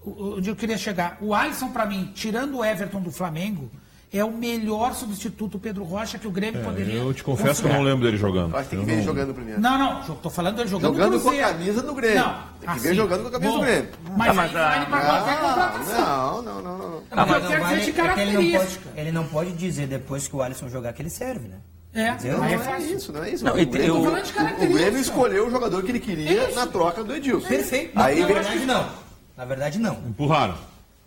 Speaker 6: onde eu queria chegar, o Alisson, pra mim, tirando o Everton do Flamengo, é o melhor substituto, o Pedro Rocha, que o Grêmio poderia...
Speaker 2: Eu te confesso que eu não lembro dele jogando.
Speaker 3: Acho que tem que ver ele jogando primeiro.
Speaker 6: Não, tô falando dele jogando no
Speaker 3: Jogando com a
Speaker 6: Cruzeiro.
Speaker 3: camisa do Grêmio.
Speaker 6: Não,
Speaker 3: Tem que ver jogando com a camisa do Grêmio.
Speaker 6: Mas aí vale para qualquer contratação.
Speaker 3: Não.
Speaker 6: Mas eu quero dizer de característica.
Speaker 5: Ele não pode dizer depois que o Alisson jogar que ele serve, né?
Speaker 6: Não é fácil.
Speaker 3: Não é isso.
Speaker 4: Não,
Speaker 3: o Grêmio escolheu o jogador que ele queria na troca do Edilson.
Speaker 5: Perfeito.
Speaker 3: Aí
Speaker 5: Na verdade, não.
Speaker 2: Empurraram.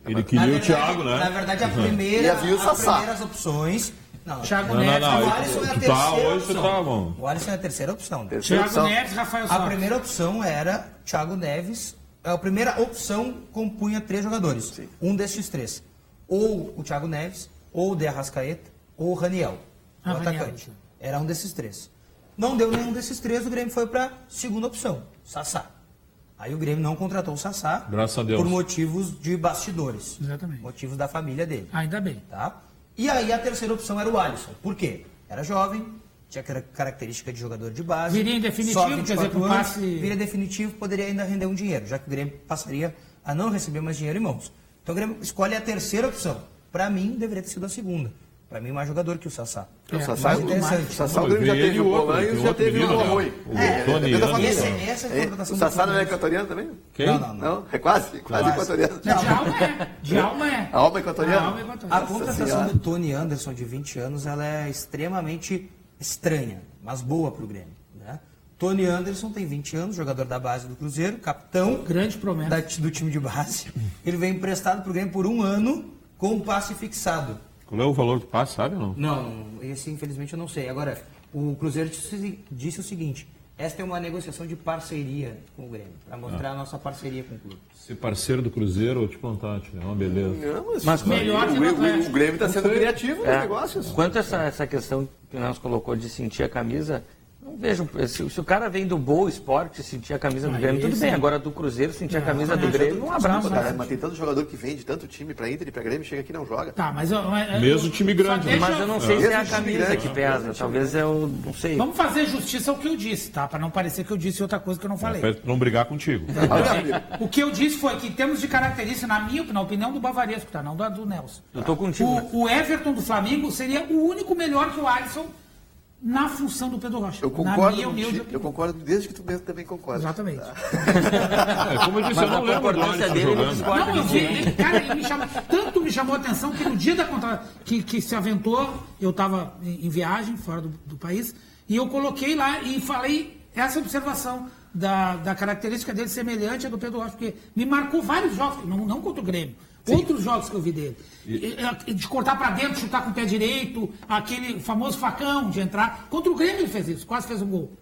Speaker 2: Ele queria o Thiago, né?
Speaker 5: Na verdade, as
Speaker 3: E
Speaker 5: primeiras opções... Não,
Speaker 6: Thiago
Speaker 5: não,
Speaker 6: Neves,
Speaker 5: o Alisson é a
Speaker 2: tu
Speaker 5: terceira
Speaker 2: tá hoje,
Speaker 5: opção.
Speaker 2: tu tá bom.
Speaker 5: O Alisson é a terceira opção.
Speaker 6: Thiago Neves, Rafael
Speaker 5: A
Speaker 6: Sobis.
Speaker 5: primeira opção era Thiago Neves. A primeira opção compunha 3 jogadores.
Speaker 3: Sim.
Speaker 5: Um destes 3. Ou o Thiago Neves, ou o De Arrascaeta, ou o Raniel. O atacante. Era um desses 3. Não deu nenhum desses 3, o Grêmio foi para segunda opção, Sassá. Aí o Grêmio não contratou o Sassá.
Speaker 2: Graças a Deus.
Speaker 5: Por motivos de bastidores.
Speaker 6: Exatamente.
Speaker 5: Motivos da família dele.
Speaker 6: Ainda bem.
Speaker 5: Tá? E aí a terceira opção era o Alisson. Por quê? Era jovem, tinha característica de jogador de base.
Speaker 6: Viria em definitivo,
Speaker 5: só
Speaker 6: quer
Speaker 5: 24
Speaker 6: dizer, com
Speaker 5: anos,
Speaker 6: passe...
Speaker 5: viria definitivo, poderia ainda render um dinheiro, já que o Grêmio passaria a não receber mais dinheiro em mãos. Então o Grêmio escolhe a terceira opção. Para mim, deveria ter sido a segunda. Para mim, mais jogador que o Sassá.
Speaker 3: O Sassá é
Speaker 5: interessante.
Speaker 3: O Sassá, o Grêmio já teve o Bolanhos, já teve o Arroio.
Speaker 5: Essa é a contratação
Speaker 3: O Sassá não é equatoriano também?
Speaker 2: Quem?
Speaker 3: Não, é quase equatoriano.
Speaker 6: De alma é.
Speaker 3: A alma equatoriana?
Speaker 5: A contratação do Tony Anderson, de 20 anos, ela é extremamente estranha, mas boa para o Grêmio. Né? Tony Anderson tem 20 anos, jogador da base do Cruzeiro, capitão
Speaker 6: Grande promessa.
Speaker 5: do time de base. Ele vem emprestado para o Grêmio por 1 ano com um passe fixado.
Speaker 2: Qual é o valor do passe, sabe ou não?
Speaker 5: Não, esse infelizmente eu não sei. Agora, o Cruzeiro disse o seguinte: esta é uma negociação de parceria com o Grêmio, para mostrar a nossa parceria com o clube.
Speaker 2: Ser parceiro do Cruzeiro, vou te contar, é uma beleza.
Speaker 3: Mas
Speaker 6: melhor que
Speaker 3: o Grêmio está sendo criativo nos negócios.
Speaker 4: Quanto a essa questão que nós colocou de sentir a camisa, não vejo. Se o cara vem do Boa Esporte sentir a camisa do Grêmio, tudo bem. Agora do Cruzeiro sentir a camisa do Grêmio, um abraço.
Speaker 3: Mas tem tanto jogador que vem de tanto time para Inter e para Grêmio, chega aqui e não joga.
Speaker 6: Tá, mas
Speaker 2: Mesmo time grande.
Speaker 4: Mas eu não sei se é a camisa que pesa. Talvez eu não sei.
Speaker 6: Vamos fazer justiça ao que eu disse, tá? Para não parecer que eu disse outra coisa que eu não falei.
Speaker 2: Para não brigar contigo.
Speaker 6: O que eu disse foi que, em termos de característica, na opinião do Bavaresco, tá? Não do Nelson.
Speaker 4: Eu tô contigo.
Speaker 6: O Everton do Flamengo seria o único melhor que o Alisson na função do Pedro Rocha.
Speaker 3: Eu concordo desde que tu mesmo também concorda.
Speaker 6: Exatamente.
Speaker 2: Como eu disse, eu não lembro do Alisson jogando.
Speaker 6: Não, eu vi, cara, tanto me chamou a atenção que no dia da que se aventou, eu estava em viagem fora do país, e eu coloquei lá e falei essa observação da característica dele semelhante à do Pedro Rocha, porque me marcou vários jogos, não contra o Grêmio. Sim. Outros jogos que eu vi dele. De cortar para dentro, chutar com o pé direito, aquele famoso facão de entrar. Contra o Grêmio ele fez isso, quase fez um gol.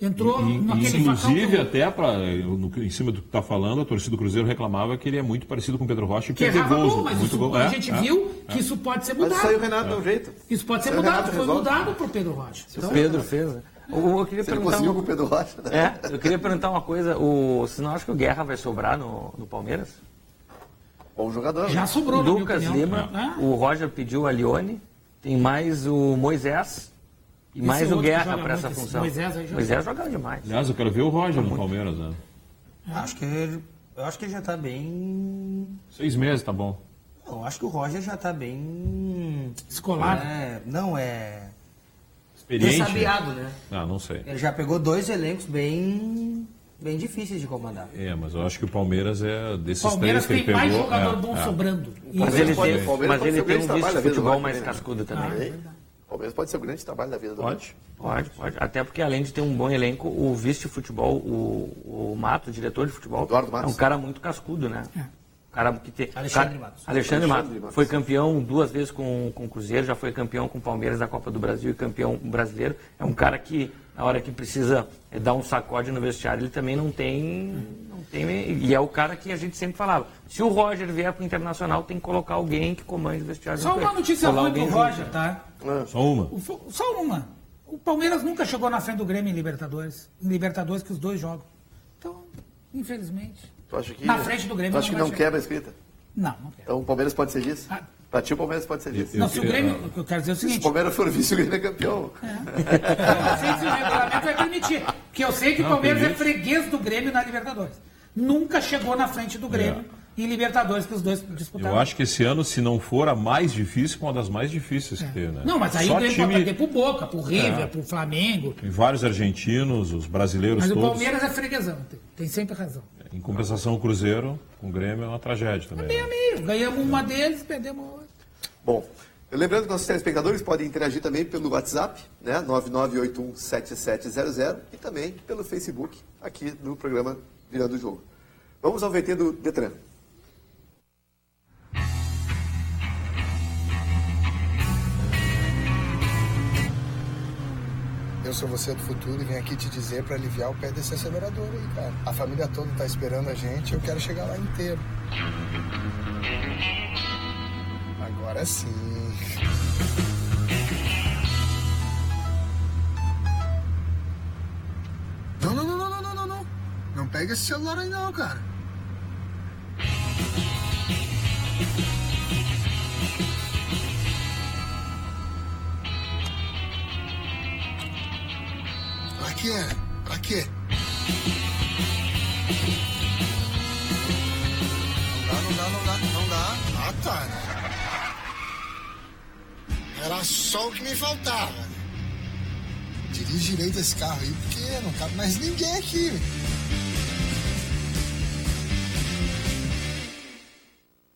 Speaker 6: Entrou naquele facão.
Speaker 2: Inclusive, até em cima do que está falando, a torcida do Cruzeiro reclamava que ele é muito parecido com o Pedro Rocha e perdeu gols.
Speaker 6: Mas a gente viu que isso pode ser mudado.
Speaker 3: Mas saiu o Renato de um jeito.
Speaker 6: Isso pode ser mudado. Foi mudado para o Pedro Rocha.
Speaker 4: O Pedro fez, né? Eu queria perguntar
Speaker 3: com o Pedro Rocha, né?
Speaker 4: Eu queria perguntar uma coisa. Você não acha que o Guerra vai sobrar no Palmeiras?
Speaker 3: Bom jogador.
Speaker 6: Já sobrou,
Speaker 4: o Lucas Lima, o Roger pediu a Lione, tem mais o Moisés e mais o Guerra para essa função. Moisés joga demais.
Speaker 2: Aliás, eu quero ver o Roger no Palmeiras, né?
Speaker 5: Eu acho que ele já está bem...
Speaker 2: 6 meses, tá bom.
Speaker 5: Eu acho que o Roger já está bem...
Speaker 6: Escolado?
Speaker 2: Experiente.
Speaker 5: Sabiado, né?
Speaker 2: Não sei.
Speaker 5: Ele já pegou 2 elencos bem difíceis de comandar.
Speaker 2: Mas eu acho que o Palmeiras é desses
Speaker 6: Palmeiras
Speaker 2: 3 que ele
Speaker 6: tem
Speaker 2: pegou.
Speaker 6: mais jogador bom sobrando.
Speaker 4: Mas ele tem um vice de futebol mais cascudo também.
Speaker 3: O Palmeiras pode ser o grande trabalho da vida do
Speaker 4: Pode. Até porque, além de ter um bom elenco, o vice de futebol, o Mato, o diretor de futebol,
Speaker 3: Eduardo Matos,
Speaker 4: é um cara muito cascudo, né? Cara que tem...
Speaker 5: Alexandre
Speaker 4: Matos. Foi campeão 2 vezes com o Cruzeiro, já foi campeão com o Palmeiras da Copa do Brasil e campeão brasileiro. É um cara que, na hora que precisa dar um sacode no vestiário, ele também não tem... E é o cara que a gente sempre falava. Se o Roger vier para o Internacional, tem que colocar alguém que comande o vestiário.
Speaker 6: Só uma notícia ruim pro Roger, tá?
Speaker 2: Só uma.
Speaker 6: O Palmeiras nunca chegou na frente do Grêmio em Libertadores. Em Libertadores que os dois jogam. Então, infelizmente... na frente do Grêmio.
Speaker 3: Tu acha que não quebra a escrita?
Speaker 6: Não quebra.
Speaker 3: Então o Palmeiras pode ser disso? Pra ti o Palmeiras pode ser disso.
Speaker 6: Não, se o Grêmio... Eu quero dizer o seguinte...
Speaker 3: Se o Palmeiras for vice, o Grêmio é campeão.
Speaker 6: Eu não sei se o regulamento vai permitir. Porque eu sei que o Palmeiras é freguês do Grêmio na Libertadores. Nunca chegou na frente do Grêmio e Libertadores, que os dois disputaram.
Speaker 2: Eu acho que esse ano, se não for a mais difícil, uma das mais difíceis que teve, né?
Speaker 6: Não, mas aí
Speaker 2: só
Speaker 6: o Grêmio
Speaker 2: time...
Speaker 6: pode perder pro Boca, pro River, pro Flamengo.
Speaker 2: Tem vários argentinos, os brasileiros
Speaker 6: Mas
Speaker 2: todos.
Speaker 6: o Palmeiras é freguesão, tem sempre razão.
Speaker 2: Em compensação, o Cruzeiro, com o Grêmio, é uma tragédia também.
Speaker 6: Meio a meio. Ganhamos uma deles, perdemos a outra.
Speaker 3: Bom, lembrando que nossos telespectadores podem interagir também pelo WhatsApp, né, 99817700, e também pelo Facebook, aqui no programa Virando o Jogo. Vamos ao VT do Detran.
Speaker 9: Eu sou você do futuro e vim aqui te dizer para aliviar o pé desse acelerador aí, cara. A família toda tá esperando a gente e eu quero chegar lá inteiro. Agora sim. Não. Não pega esse celular aí não, cara. Pra quê? Não dá. Ah, tá. Era só o que me faltava. Dirige direito esse carro aí, porque não cabe mais ninguém aqui.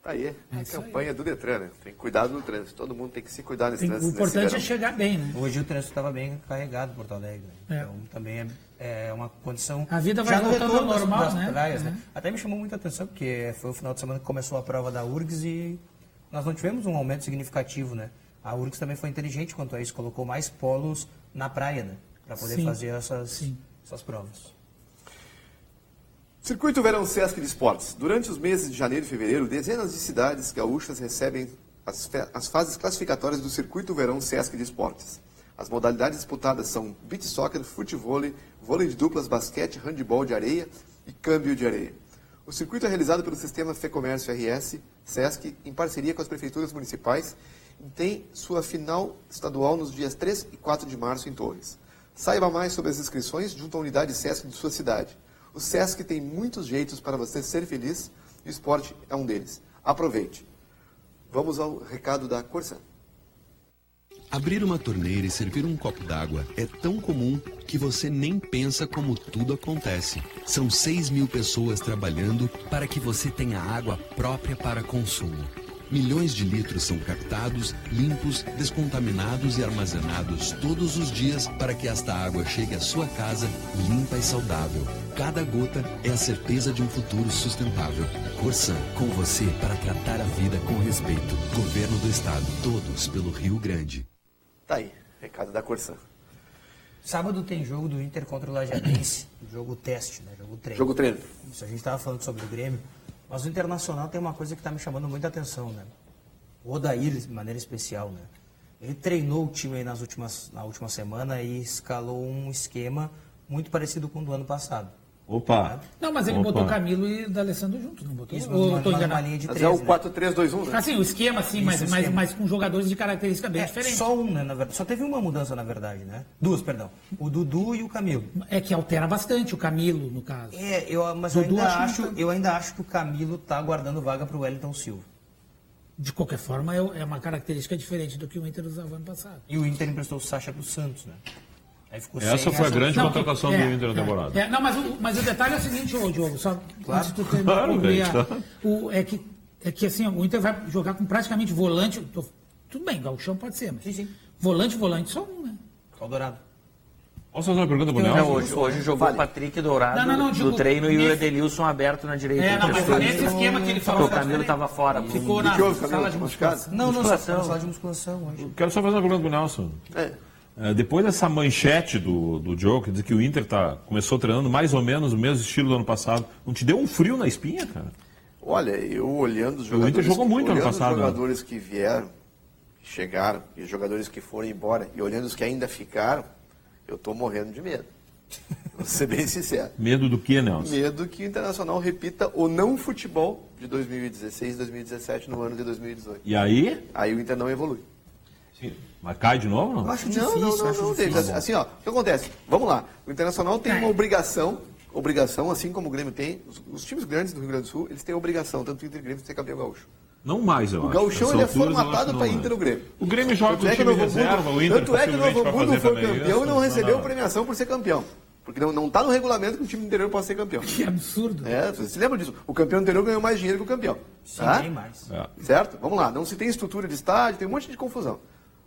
Speaker 3: Aí, a campanha do Detran, né? Tem cuidado no trânsito. Todo mundo tem que se cuidar nesse trânsito.
Speaker 6: O importante é chegar bem, né?
Speaker 5: Hoje o trânsito estava bem carregado em Porto Alegre.
Speaker 6: É.
Speaker 5: Então também é uma condição...
Speaker 6: A vida vai voltando ao normal,
Speaker 5: das
Speaker 6: né?
Speaker 5: praias, né? Até me chamou muita atenção, porque foi o final de semana que começou a prova da URGS e nós não tivemos um aumento significativo, né? A URGS também foi inteligente quanto a isso, colocou mais polos na praia, né? Para poder fazer essas provas.
Speaker 3: Circuito Verão Sesc de Esportes. Durante os meses de janeiro e fevereiro, dezenas de cidades gaúchas recebem as fases classificatórias do Circuito Verão Sesc de Esportes. As modalidades disputadas são beach soccer, futevôlei, vôlei de duplas, basquete, handebol de areia e câmbio de areia. O circuito é realizado pelo Sistema Fecomércio RS, Sesc, em parceria com as prefeituras municipais, e tem sua final estadual nos dias 3 e 4 de março em Torres. Saiba mais sobre as inscrições junto à unidade Sesc de sua cidade. O Sesc tem muitos jeitos para você ser feliz e o esporte é um deles. Aproveite. Vamos ao recado da Corsan.
Speaker 7: Abrir uma torneira e servir um copo d'água é tão comum que você nem pensa como tudo acontece. São 6.000 pessoas trabalhando para que você tenha água própria para consumo. Milhões de litros são captados, limpos, descontaminados e armazenados todos os dias para que esta água chegue à sua casa limpa e saudável. Cada gota é a certeza de um futuro sustentável. Corsan, com você para tratar a vida com respeito. Governo do Estado, todos pelo Rio Grande.
Speaker 3: Tá aí, recado da Corsan.
Speaker 5: Sábado tem jogo do Inter contra o Lajadense, jogo teste, né? Jogo treino.
Speaker 3: Jogo treino.
Speaker 5: Isso, a gente estava falando sobre o Grêmio, mas o Internacional tem uma coisa que está me chamando muita atenção, né? O Odair, de maneira especial, né? Ele treinou o time aí na última semana e escalou um esquema muito parecido com o do ano passado.
Speaker 2: Opa!
Speaker 6: Não, mas ele botou Camilo e D'Alessandro junto, não botou?
Speaker 5: Isso, uma linha de 3,
Speaker 3: mas é o 4-3-2-1, né?
Speaker 6: Assim, o esquema, sim, mas com jogadores de característica bem diferente.
Speaker 5: Só um, né, na verdade. Só teve uma mudança, na verdade, né? Duas, perdão. O Dudu e o Camilo.
Speaker 6: É que altera bastante o Camilo, no caso.
Speaker 5: Mas eu ainda acho que o Camilo está guardando vaga para o Wellington Silva.
Speaker 6: De qualquer forma, é uma característica diferente do que o Inter usava ano passado.
Speaker 5: E o Inter emprestou o Sacha para o Santos, né?
Speaker 2: Essa foi a grande contratação do Inter na temporada.
Speaker 6: Não, mas o detalhe é o seguinte, Diogo, só
Speaker 5: claro.
Speaker 6: antes de tu terminar de concluir, é que assim, o Inter vai jogar com praticamente volante, tudo bem, gauchão pode ser, mas
Speaker 5: sim.
Speaker 6: volante, só um, né?
Speaker 5: Só o Dourado.
Speaker 2: Posso fazer uma pergunta pro Nelson?
Speaker 4: Hoje jogou o Patrick Dourado no treino e o Edenilson aberto na direita.
Speaker 6: Mas nesse esquema que ele falou...
Speaker 4: Porque o Camilo estava fora.
Speaker 6: Ficou na sala de musculação.
Speaker 5: Não, na sala de musculação hoje.
Speaker 2: Quero só fazer uma pergunta pro Nelson. Depois dessa manchete do Diogo, que diz que o Inter começou treinando mais ou menos o mesmo estilo do ano passado, não te deu um frio na espinha, cara?
Speaker 3: Olha, eu olhando os jogadores...
Speaker 2: O Inter jogou muito ano passado.
Speaker 3: Os jogadores que vieram, que chegaram, e os jogadores que foram embora, e olhando os que ainda ficaram, eu estou morrendo de medo. Vou ser bem sincero.
Speaker 2: Medo do que, Nelson?
Speaker 3: Medo que o Internacional repita o não futebol de 2016, 2017 no ano de 2018.
Speaker 2: E aí?
Speaker 3: Aí o Inter não evolui.
Speaker 2: Sim. Mas cai de novo, não?
Speaker 3: Eu acho difícil. Não, David. Assim, ó, o que acontece? Vamos lá. O Internacional tem uma obrigação obrigação, assim como o Grêmio tem, os times grandes do Rio Grande do Sul, eles têm a obrigação, tanto o Inter e o Grêmio, de ser campeão gaúcho.
Speaker 2: Não mais, eu acho.
Speaker 3: O gauchão ele é formatado para Inter e o Grêmio.
Speaker 2: O Grêmio joga com o time reserva, o Inter
Speaker 3: tanto é que o Novo Hamburgo foi campeão e não recebeu
Speaker 2: não.
Speaker 3: premiação por ser campeão. Porque não está no regulamento que o time interior possa ser campeão.
Speaker 6: Que absurdo.
Speaker 3: Você se lembra disso? O campeão interior ganhou mais dinheiro que o campeão.
Speaker 5: Sim, bem mais.
Speaker 3: Certo? Vamos lá. Não se tem estrutura de estádio, tem um monte de confusão.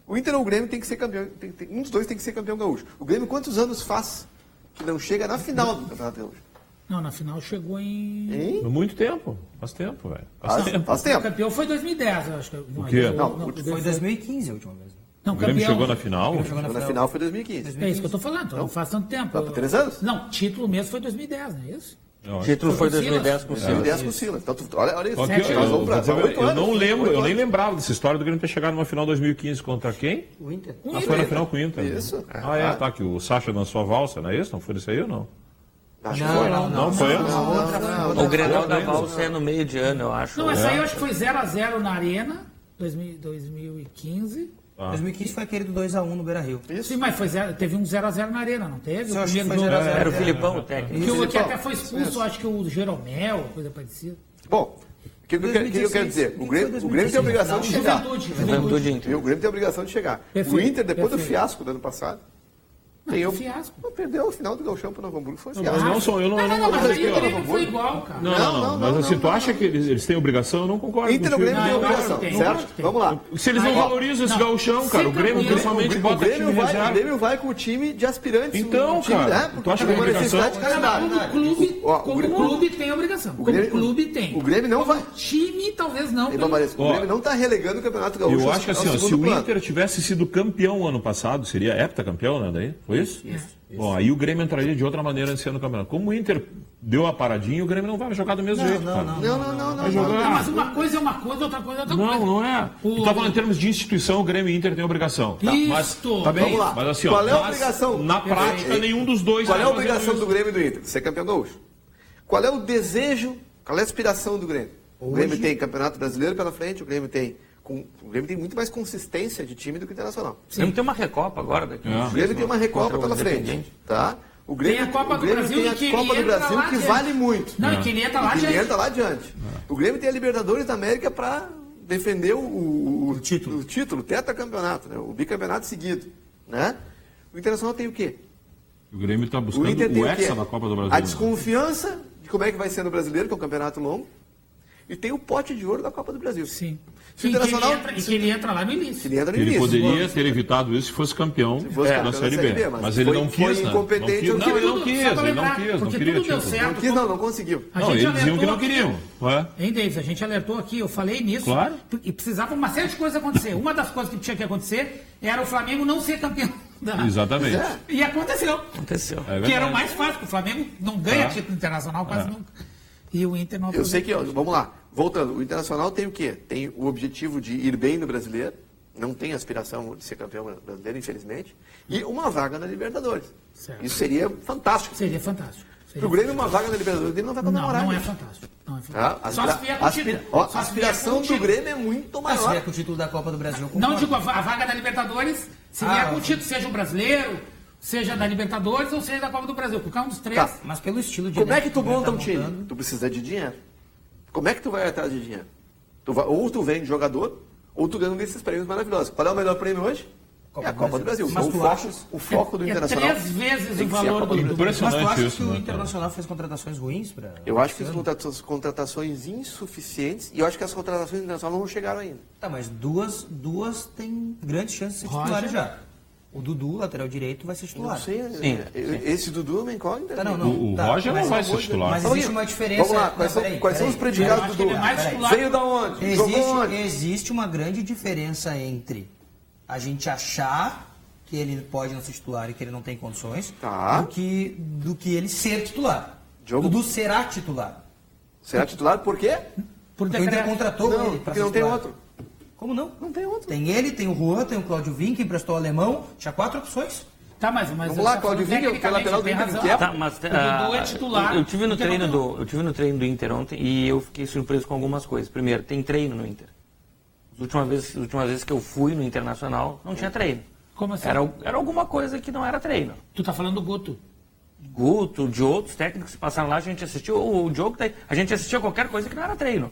Speaker 3: O Inter ou o Grêmio tem que ser campeão. Um dos dois tem que ser campeão gaúcho. O Grêmio quantos anos faz que não chega na final do Campeonato Gaúcho?
Speaker 6: Não, na final chegou em...
Speaker 2: Muito tempo. Faz tempo, velho.
Speaker 3: Faz
Speaker 6: O
Speaker 3: tempo.
Speaker 6: campeão foi 2010, eu acho que.
Speaker 2: O quê?
Speaker 5: Foi 2015 a última vez.
Speaker 6: Não,
Speaker 2: O Grêmio
Speaker 6: campeão.
Speaker 2: chegou na final?
Speaker 3: Na final foi 2015.
Speaker 6: É isso que eu tô falando, então não faz tanto tempo.
Speaker 3: Tá por 3 anos?
Speaker 6: Não, título mesmo foi 2010, não é isso?
Speaker 4: O título foi 2010 com o Silas.
Speaker 3: 2010 com o Silas. Então, olha isso.
Speaker 2: Ok,
Speaker 3: Nós vamos pra 8
Speaker 2: eu
Speaker 3: anos,
Speaker 2: não lembro,
Speaker 3: 8
Speaker 2: eu nem
Speaker 3: anos.
Speaker 2: lembrava dessa história do Grêmio ter chegado numa final 2015 contra quem?
Speaker 5: O Inter.
Speaker 2: Foi na final com o Inter.
Speaker 3: Isso.
Speaker 2: Tá, que o Sacha dançou a valsa, não é isso? Não foi isso aí ou não?
Speaker 3: Acho que foi.
Speaker 2: Não foi antes?
Speaker 4: O Grenal da Valsa é no meio de ano, eu acho.
Speaker 6: Não, essa aí eu acho que foi 0x0 na Arena, 2015.
Speaker 5: 2015 foi aquele do 2x1 no Beira-Rio.
Speaker 6: Sim, mas teve um 0x0 na Arena, não teve?
Speaker 5: Eu
Speaker 6: O
Speaker 5: acho que
Speaker 6: primeiro
Speaker 5: foi
Speaker 6: jogo
Speaker 5: 0x0.
Speaker 4: Era o Filipão, o técnico.
Speaker 6: que até foi expulso, acho que o Jeromel, coisa parecida.
Speaker 3: Bom, o que eu quero dizer? O Grêmio tem a obrigação de chegar.
Speaker 4: Juventude Inter.
Speaker 3: O Grêmio tem a obrigação de chegar.
Speaker 6: Perfeito,
Speaker 3: O Inter, depois do
Speaker 6: perfeito.
Speaker 3: fiasco do ano passado,
Speaker 6: Não, fiasco.
Speaker 3: perdeu o final do Gauchão para o Novo Hamburgo. Foi
Speaker 2: Mas
Speaker 3: fiasco.
Speaker 2: não sou eu, não.
Speaker 6: Não, mas aí
Speaker 2: eu-
Speaker 6: o Grêmio foi igual, cara.
Speaker 2: Não, mas assim, tu acha que eles têm obrigação? Eu não concordo
Speaker 3: Inter e o
Speaker 2: contigo.
Speaker 3: Grêmio tem
Speaker 6: eu acho
Speaker 3: obrigação,
Speaker 6: que tem, eu
Speaker 3: certo?
Speaker 6: acho que tem.
Speaker 3: Vamos lá.
Speaker 2: Se eles não valorizam esse gauchão, cara, o Grêmio principalmente
Speaker 3: O
Speaker 2: bota time
Speaker 3: o
Speaker 2: reserva.
Speaker 3: Grêmio vai com o time de aspirantes.
Speaker 2: Então,
Speaker 3: o time,
Speaker 2: cara,
Speaker 3: né?
Speaker 2: tu acha que
Speaker 3: Tem
Speaker 2: é
Speaker 3: uma necessidade de
Speaker 2: obrigação?
Speaker 3: calendário.
Speaker 6: Como clube tem obrigação. Como clube tem.
Speaker 3: O Grêmio não vai.
Speaker 6: Time, talvez não.
Speaker 3: Então, Maris, o Grêmio não está relegando o Campeonato Gaúcho.
Speaker 2: Eu acho que assim,
Speaker 3: ao
Speaker 2: ó, se
Speaker 3: segundo
Speaker 2: o
Speaker 3: plano.
Speaker 2: Inter tivesse sido campeão ano passado, seria heptacampeão, né? Daí? Foi isso? Bom, aí o Grêmio entraria de outra maneira nesse ano no campeonato. Como o Inter deu a paradinha, o Grêmio não vai jogar do mesmo jeito, cara.
Speaker 3: Não.
Speaker 2: Vai jogar.
Speaker 6: Mas uma coisa é uma coisa, outra coisa é outra coisa.
Speaker 2: Não é. Tu tá falando em termos de instituição, o Grêmio e o Inter têm obrigação. Tá, mas,
Speaker 6: Isto.
Speaker 2: tá bem,
Speaker 3: Vamos lá.
Speaker 2: mas assim, ó,
Speaker 3: Qual é a
Speaker 2: mas
Speaker 3: obrigação?
Speaker 2: na prática, nenhum dos dois
Speaker 3: Qual é a
Speaker 2: vai fazer
Speaker 3: obrigação
Speaker 2: isso.
Speaker 3: do Grêmio e do Inter? Ser campeão gaúcho. Qual é o desejo, qual é a aspiração do Grêmio? O Grêmio tem Campeonato Brasileiro pela frente, o Grêmio tem muito mais consistência de time do que o Internacional.
Speaker 4: O Grêmio tem uma Recopa agora daqui.
Speaker 3: O Grêmio tem uma Recopa pela frente, tá? O Grêmio
Speaker 6: Tem a Copa do
Speaker 3: Grêmio
Speaker 6: Brasil
Speaker 3: tem a
Speaker 6: e que
Speaker 3: Copa
Speaker 6: ele
Speaker 3: do
Speaker 6: entra
Speaker 3: Brasil
Speaker 6: lá
Speaker 3: que
Speaker 6: adiante.
Speaker 3: vale muito.
Speaker 6: Não, e que ele entra lá
Speaker 3: E que ele
Speaker 6: adiante.
Speaker 3: entra lá adiante. O Grêmio tem a Libertadores da América para defender o título, o tetracampeonato, né? O bicampeonato seguido, né? O Internacional tem o quê?
Speaker 2: O Grêmio está
Speaker 3: O
Speaker 2: buscando
Speaker 3: Inter tem
Speaker 2: o
Speaker 3: o quê?
Speaker 2: Hexa da Copa do Brasil.
Speaker 3: A desconfiança de como é que vai ser no Brasileiro, que é um campeonato longo, e tem o pote de ouro da Copa do Brasil.
Speaker 6: Sim.
Speaker 3: Se o
Speaker 6: E que
Speaker 3: Internacional...
Speaker 6: ele entra lá no início.
Speaker 3: Ele entra no
Speaker 2: Ele
Speaker 3: início.
Speaker 2: poderia ter evitado isso se fosse campeão
Speaker 3: fosse
Speaker 2: da
Speaker 3: campeão
Speaker 2: Série
Speaker 3: da
Speaker 2: B.
Speaker 3: Série B,
Speaker 2: Mas ele não
Speaker 3: foi
Speaker 2: quis, né?
Speaker 3: incompetente,
Speaker 2: Não, ele não
Speaker 6: Tudo,
Speaker 2: quis,
Speaker 6: só pra
Speaker 2: ele não
Speaker 6: lembrar,
Speaker 2: quis, não
Speaker 6: porque
Speaker 2: queria
Speaker 6: tudo deu
Speaker 2: título.
Speaker 6: certo.
Speaker 3: Não conseguiu.
Speaker 6: A
Speaker 2: Não,
Speaker 6: gente
Speaker 2: eles diziam que não
Speaker 6: alertou
Speaker 2: queriam. Ué?
Speaker 6: Hein, Davis? A gente alertou aqui, eu falei nisso.
Speaker 2: Claro.
Speaker 6: E precisava uma série de coisas acontecer. Uma das coisas que tinha que acontecer era o Flamengo não ser campeão.
Speaker 2: Exatamente.
Speaker 6: E aconteceu.
Speaker 4: Aconteceu.
Speaker 2: É
Speaker 6: Que era o
Speaker 2: verdade.
Speaker 6: mais fácil, porque o Flamengo não ganha título internacional quase nunca. E o Inter não
Speaker 3: Eu sei
Speaker 6: aproveitou.
Speaker 3: que, ó, vamos lá, voltando, o Internacional tem o quê? Tem o objetivo de ir bem no Brasileiro, não tem aspiração de ser campeão brasileiro, infelizmente, e uma vaga na Libertadores.
Speaker 6: Certo.
Speaker 3: Isso seria fantástico.
Speaker 6: Seria fantástico.
Speaker 3: Para o Grêmio, uma vaga na Libertadores, ele não vai comemorar.
Speaker 6: Não é
Speaker 3: isso.
Speaker 6: fantástico. Não é
Speaker 3: Tá?
Speaker 6: fantástico. Só se vier com o título.
Speaker 3: A
Speaker 6: Só se vier
Speaker 3: aspiração
Speaker 6: com o
Speaker 3: do
Speaker 6: título.
Speaker 3: Grêmio é muito
Speaker 5: Mas se
Speaker 3: maior.
Speaker 5: vier com o título da Copa do Brasil, eu
Speaker 6: Não
Speaker 5: concordo.
Speaker 6: digo a vaga da Libertadores, se vier com o título, seja o brasileiro, seja da Libertadores ou seja da Copa do Brasil. Qualquer um dos três.
Speaker 3: Tá.
Speaker 5: Mas pelo estilo de
Speaker 3: Como é
Speaker 5: elenco
Speaker 3: que tu
Speaker 5: o Grêmio
Speaker 3: monta
Speaker 5: tá
Speaker 3: um time?
Speaker 5: montando,
Speaker 3: Tu precisa de dinheiro. Como é que tu vai atrás de dinheiro? Ou tu vende jogador, ou tu ganha um desses prêmios maravilhosos. Qual é o melhor prêmio hoje? É a Copa do Brasil.
Speaker 5: Mas
Speaker 3: Então,
Speaker 5: tu achas-
Speaker 3: o foco do
Speaker 6: É
Speaker 3: Internacional
Speaker 6: 3 vezes
Speaker 3: tem
Speaker 6: o
Speaker 3: que ser a
Speaker 6: valor
Speaker 3: Copa
Speaker 6: do...
Speaker 3: Brasil.
Speaker 5: Mas tu
Speaker 2: Impressionante
Speaker 5: acha
Speaker 2: isso,
Speaker 5: que o
Speaker 2: né, cara?
Speaker 5: Internacional fez contratações ruins para...
Speaker 3: Eu acho que as contratações insuficientes, e eu acho que as contratações internacionais não chegaram ainda.
Speaker 5: Tá, mas duas têm grandes chances de ser titulares já. O Dudu, lateral direito, vai ser titular.
Speaker 3: Não sei,
Speaker 4: Sim,
Speaker 3: esse Dudu é uma incógnita.
Speaker 5: Tá, não,
Speaker 2: O
Speaker 5: tá,
Speaker 2: Roger não
Speaker 5: mas-
Speaker 2: vai ser titular.
Speaker 5: Mas existe uma diferença...
Speaker 3: Vamos lá, quais são os predicados
Speaker 6: Eu
Speaker 3: do
Speaker 6: acho que ele
Speaker 3: Dudu?
Speaker 6: é mais titular.
Speaker 3: Veio da onde? Jogou onde?
Speaker 5: Existe uma grande diferença entre a gente achar que ele pode não ser titular e que ele não tem condições
Speaker 3: Tá.
Speaker 5: do que ele ser titular.
Speaker 3: Diogo-
Speaker 5: Dudu será titular.
Speaker 3: Será titular por quê?
Speaker 6: Por
Speaker 5: Porque o Inter
Speaker 6: decreto.
Speaker 5: contratou
Speaker 3: Não,
Speaker 5: ele pra
Speaker 3: porque
Speaker 5: ser
Speaker 3: não tem
Speaker 5: titular.
Speaker 3: outro.
Speaker 5: Como não?
Speaker 3: Não tem outro.
Speaker 5: Tem ele, tem o Juan, tem o Cláudio Vim, que emprestou o alemão. Tinha 4 opções.
Speaker 6: Tá, mas
Speaker 3: Vamos lá, Claudio Vinha, que é o lateral do Inter, que é?
Speaker 4: Tá, mas,
Speaker 6: O Dudu é titular.
Speaker 4: eu tive no
Speaker 6: Porque
Speaker 4: treino
Speaker 6: não-
Speaker 4: eu tive no treino do Inter ontem e eu fiquei surpreso com algumas coisas. Primeiro, tem treino no Inter. As últimas vezes que eu fui no Internacional, não tinha treino.
Speaker 6: Como assim?
Speaker 4: Era alguma coisa que não era treino.
Speaker 6: Tu tá falando do Guto.
Speaker 4: Guto, de outros técnicos que passaram lá, a gente assistiu, o Diogo, a gente assistia qualquer coisa que não era treino.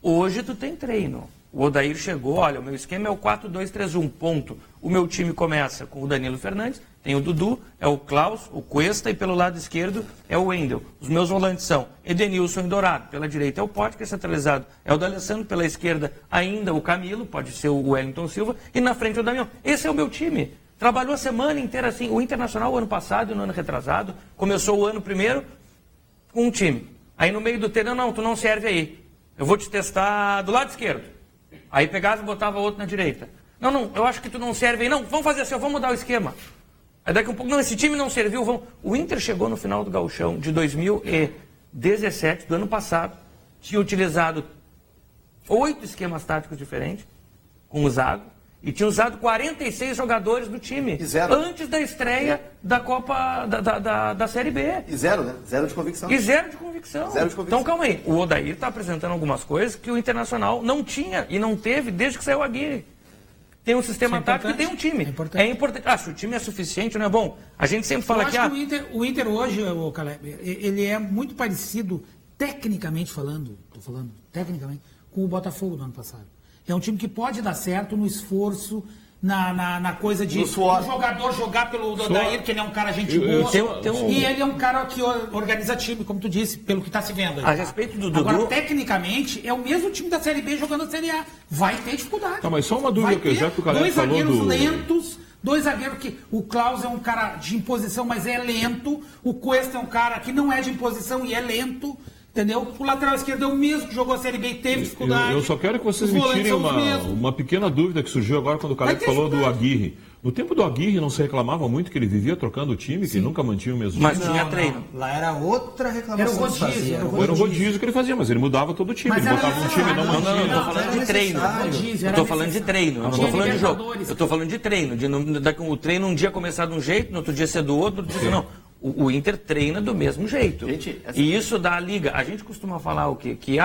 Speaker 4: Hoje tu tem treino. O Odair chegou, olha, o meu esquema é o 4-2-3-1, ponto. O meu time começa com o Danilo Fernandes, tem o Dudu, é o Klaus, o Cuesta e pelo lado esquerdo é o Wendel. Os meus volantes são Edenilson e Dourado, pela direita é o Pote, que é centralizado, é o D'Alessandro, pela esquerda ainda o Camilo, pode ser o Wellington Silva, e na frente o Damião. Esse é o meu time. Trabalhou a semana inteira assim. O Internacional, o ano passado e no ano retrasado, começou o ano primeiro com um time. Aí no meio do treino, não, tu não serve aí. Eu vou te testar do lado esquerdo. Aí pegava e botava outro na direita. Não, eu acho que tu não serve aí. Não, vamos fazer assim, vamos mudar o esquema. Aí daqui um pouco, não, esse time não serviu, vamos... O Inter chegou no final do Gauchão de 2017, do ano passado, tinha utilizado 8 esquemas táticos diferentes, com o Zago, e tinha usado 46 jogadores do time. Antes da estreia da Copa, da Série B.
Speaker 3: E zero, né? Zero de convicção.
Speaker 4: Então, calma aí. O Odair está apresentando algumas coisas que o Internacional não tinha e não teve desde que saiu a Aguirre. Tem um sistema tático e tem um time. É importante. Se o time é suficiente, não é bom. A gente sempre fala que...
Speaker 6: O Inter hoje, Caleb, ele é muito parecido, tecnicamente falando, tecnicamente, com o Botafogo do ano passado. É um time que pode dar certo no esforço, na coisa de o jogador jogar pelo Odair, que ele é um cara gente boa. E ele é um cara que organiza time, como tu disse, pelo que está se vendo aí.
Speaker 4: A respeito do Dudu...
Speaker 6: Agora, tecnicamente, é o mesmo time da Série B jogando a Série A. Vai ter dificuldade.
Speaker 2: Tá, mas só uma dúvida que já que o Caleb falou
Speaker 6: do... Dois zagueiros lentos, dois zagueiros que... O Klaus é um cara de imposição, mas é lento. O Cuesta é um cara que não é de imposição e é lento. Entendeu? O lateral esquerdo é o mesmo que jogou a Série B e teve dificuldade.
Speaker 2: Eu só quero que vocês me tirem uma pequena dúvida que surgiu agora quando o Caleb falou do Aguirre. No tempo do Aguirre não se reclamava muito que ele vivia trocando o time, que ele nunca mantinha o mesmo time.
Speaker 4: Mas tinha treino.
Speaker 5: Lá era outra reclamação.
Speaker 2: Era o rodízio que ele fazia, mas ele mudava todo o time. Ele botava um time e não mantinha.
Speaker 4: Não, eu tô falando de treino. Eu tô falando de treino, não tô falando de jogo. Eu tô falando de treino. O treino um dia começar de um jeito, no outro dia ser do outro, não. O Inter treina do mesmo jeito. E isso dá a liga. A gente costuma falar o quê? Que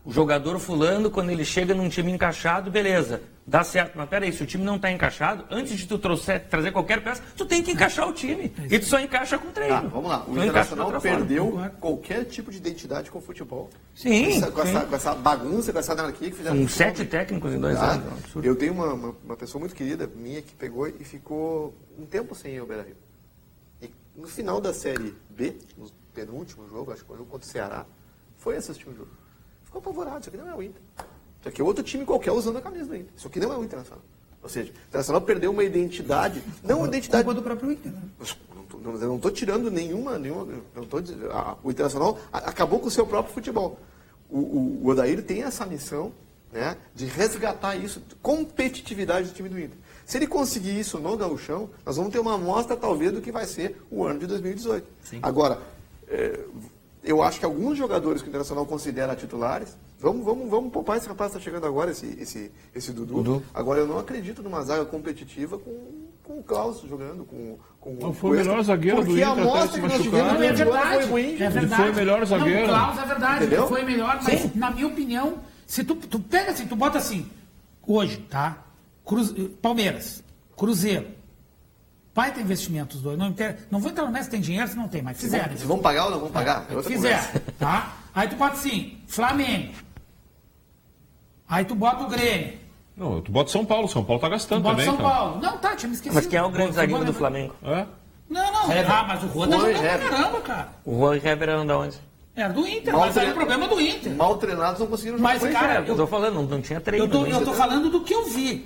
Speaker 4: o jogador fulano, quando ele chega num time encaixado, beleza, dá certo. Mas peraí, se o time não está encaixado, antes de tu trazer qualquer peça, tu tem que encaixar o time. E tu só encaixa com treino.
Speaker 3: Vamos lá. O Internacional perdeu qualquer tipo de identidade com o futebol.
Speaker 4: Sim.
Speaker 3: Com essa bagunça, com essa anarquia que fizeram.
Speaker 4: Com 7 técnicos em 2 anos.
Speaker 3: Eu tenho uma pessoa muito querida minha que pegou e ficou um tempo sem ir ao Beira-Rio. No final da Série B, no penúltimo jogo, acho que foi o jogo contra o Ceará, foi assistir o jogo. Ficou apavorado, isso aqui não é o Inter. Isso aqui é outro time qualquer usando a camisa do Inter. Isso aqui não é o Internacional. Ou seja, o Internacional perdeu uma identidade, não uma identidade...
Speaker 5: Culpa do próprio Inter, né?
Speaker 3: Eu não estou tirando nenhuma o Internacional acabou com o seu próprio futebol. O Odair tem essa missão, né, de resgatar isso, competitividade do time do Inter. Se ele conseguir isso no Gauchão, nós vamos ter uma amostra, talvez, do que vai ser o ano de 2018. Sim. Agora, eu acho que alguns jogadores que o Internacional considera titulares, vamos poupar esse rapaz que está chegando agora, esse Dudu. Agora, eu não acredito numa zaga competitiva com o Klaus jogando, com
Speaker 2: foi o melhor zagueiro do Inter até se machucar.
Speaker 6: É verdade.
Speaker 2: Ele foi o melhor zagueiro.
Speaker 6: Não, o Klaus é verdade, ele foi melhor, mas na minha opinião, se tu pega assim, tu bota assim, hoje, tá? Palmeiras, Cruzeiro, vai ter investimento os dois. Não vou entrar no Messi, tem dinheiro, se não tem, mas fizeram.
Speaker 3: Se vão pagar ou não vão pagar?
Speaker 6: Fizeram, tá? Aí tu bota assim, Flamengo. Aí tu bota o Grêmio.
Speaker 2: Não, tu bota São Paulo tá gastando também.
Speaker 6: São Paulo. Não, tá, tinha me esquecido.
Speaker 4: Mas quem é o grande zagueiro do Flamengo?
Speaker 6: Não, mas o Juan tá jogando pra caramba, cara.
Speaker 4: O Juan e Heber eram da onde?
Speaker 6: Era do Inter, mas aí o problema do Inter.
Speaker 3: Mal treinados não conseguiram jogar.
Speaker 6: Mas, cara,
Speaker 4: eu tô falando, não tinha treino.
Speaker 6: Eu tô falando do que eu vi.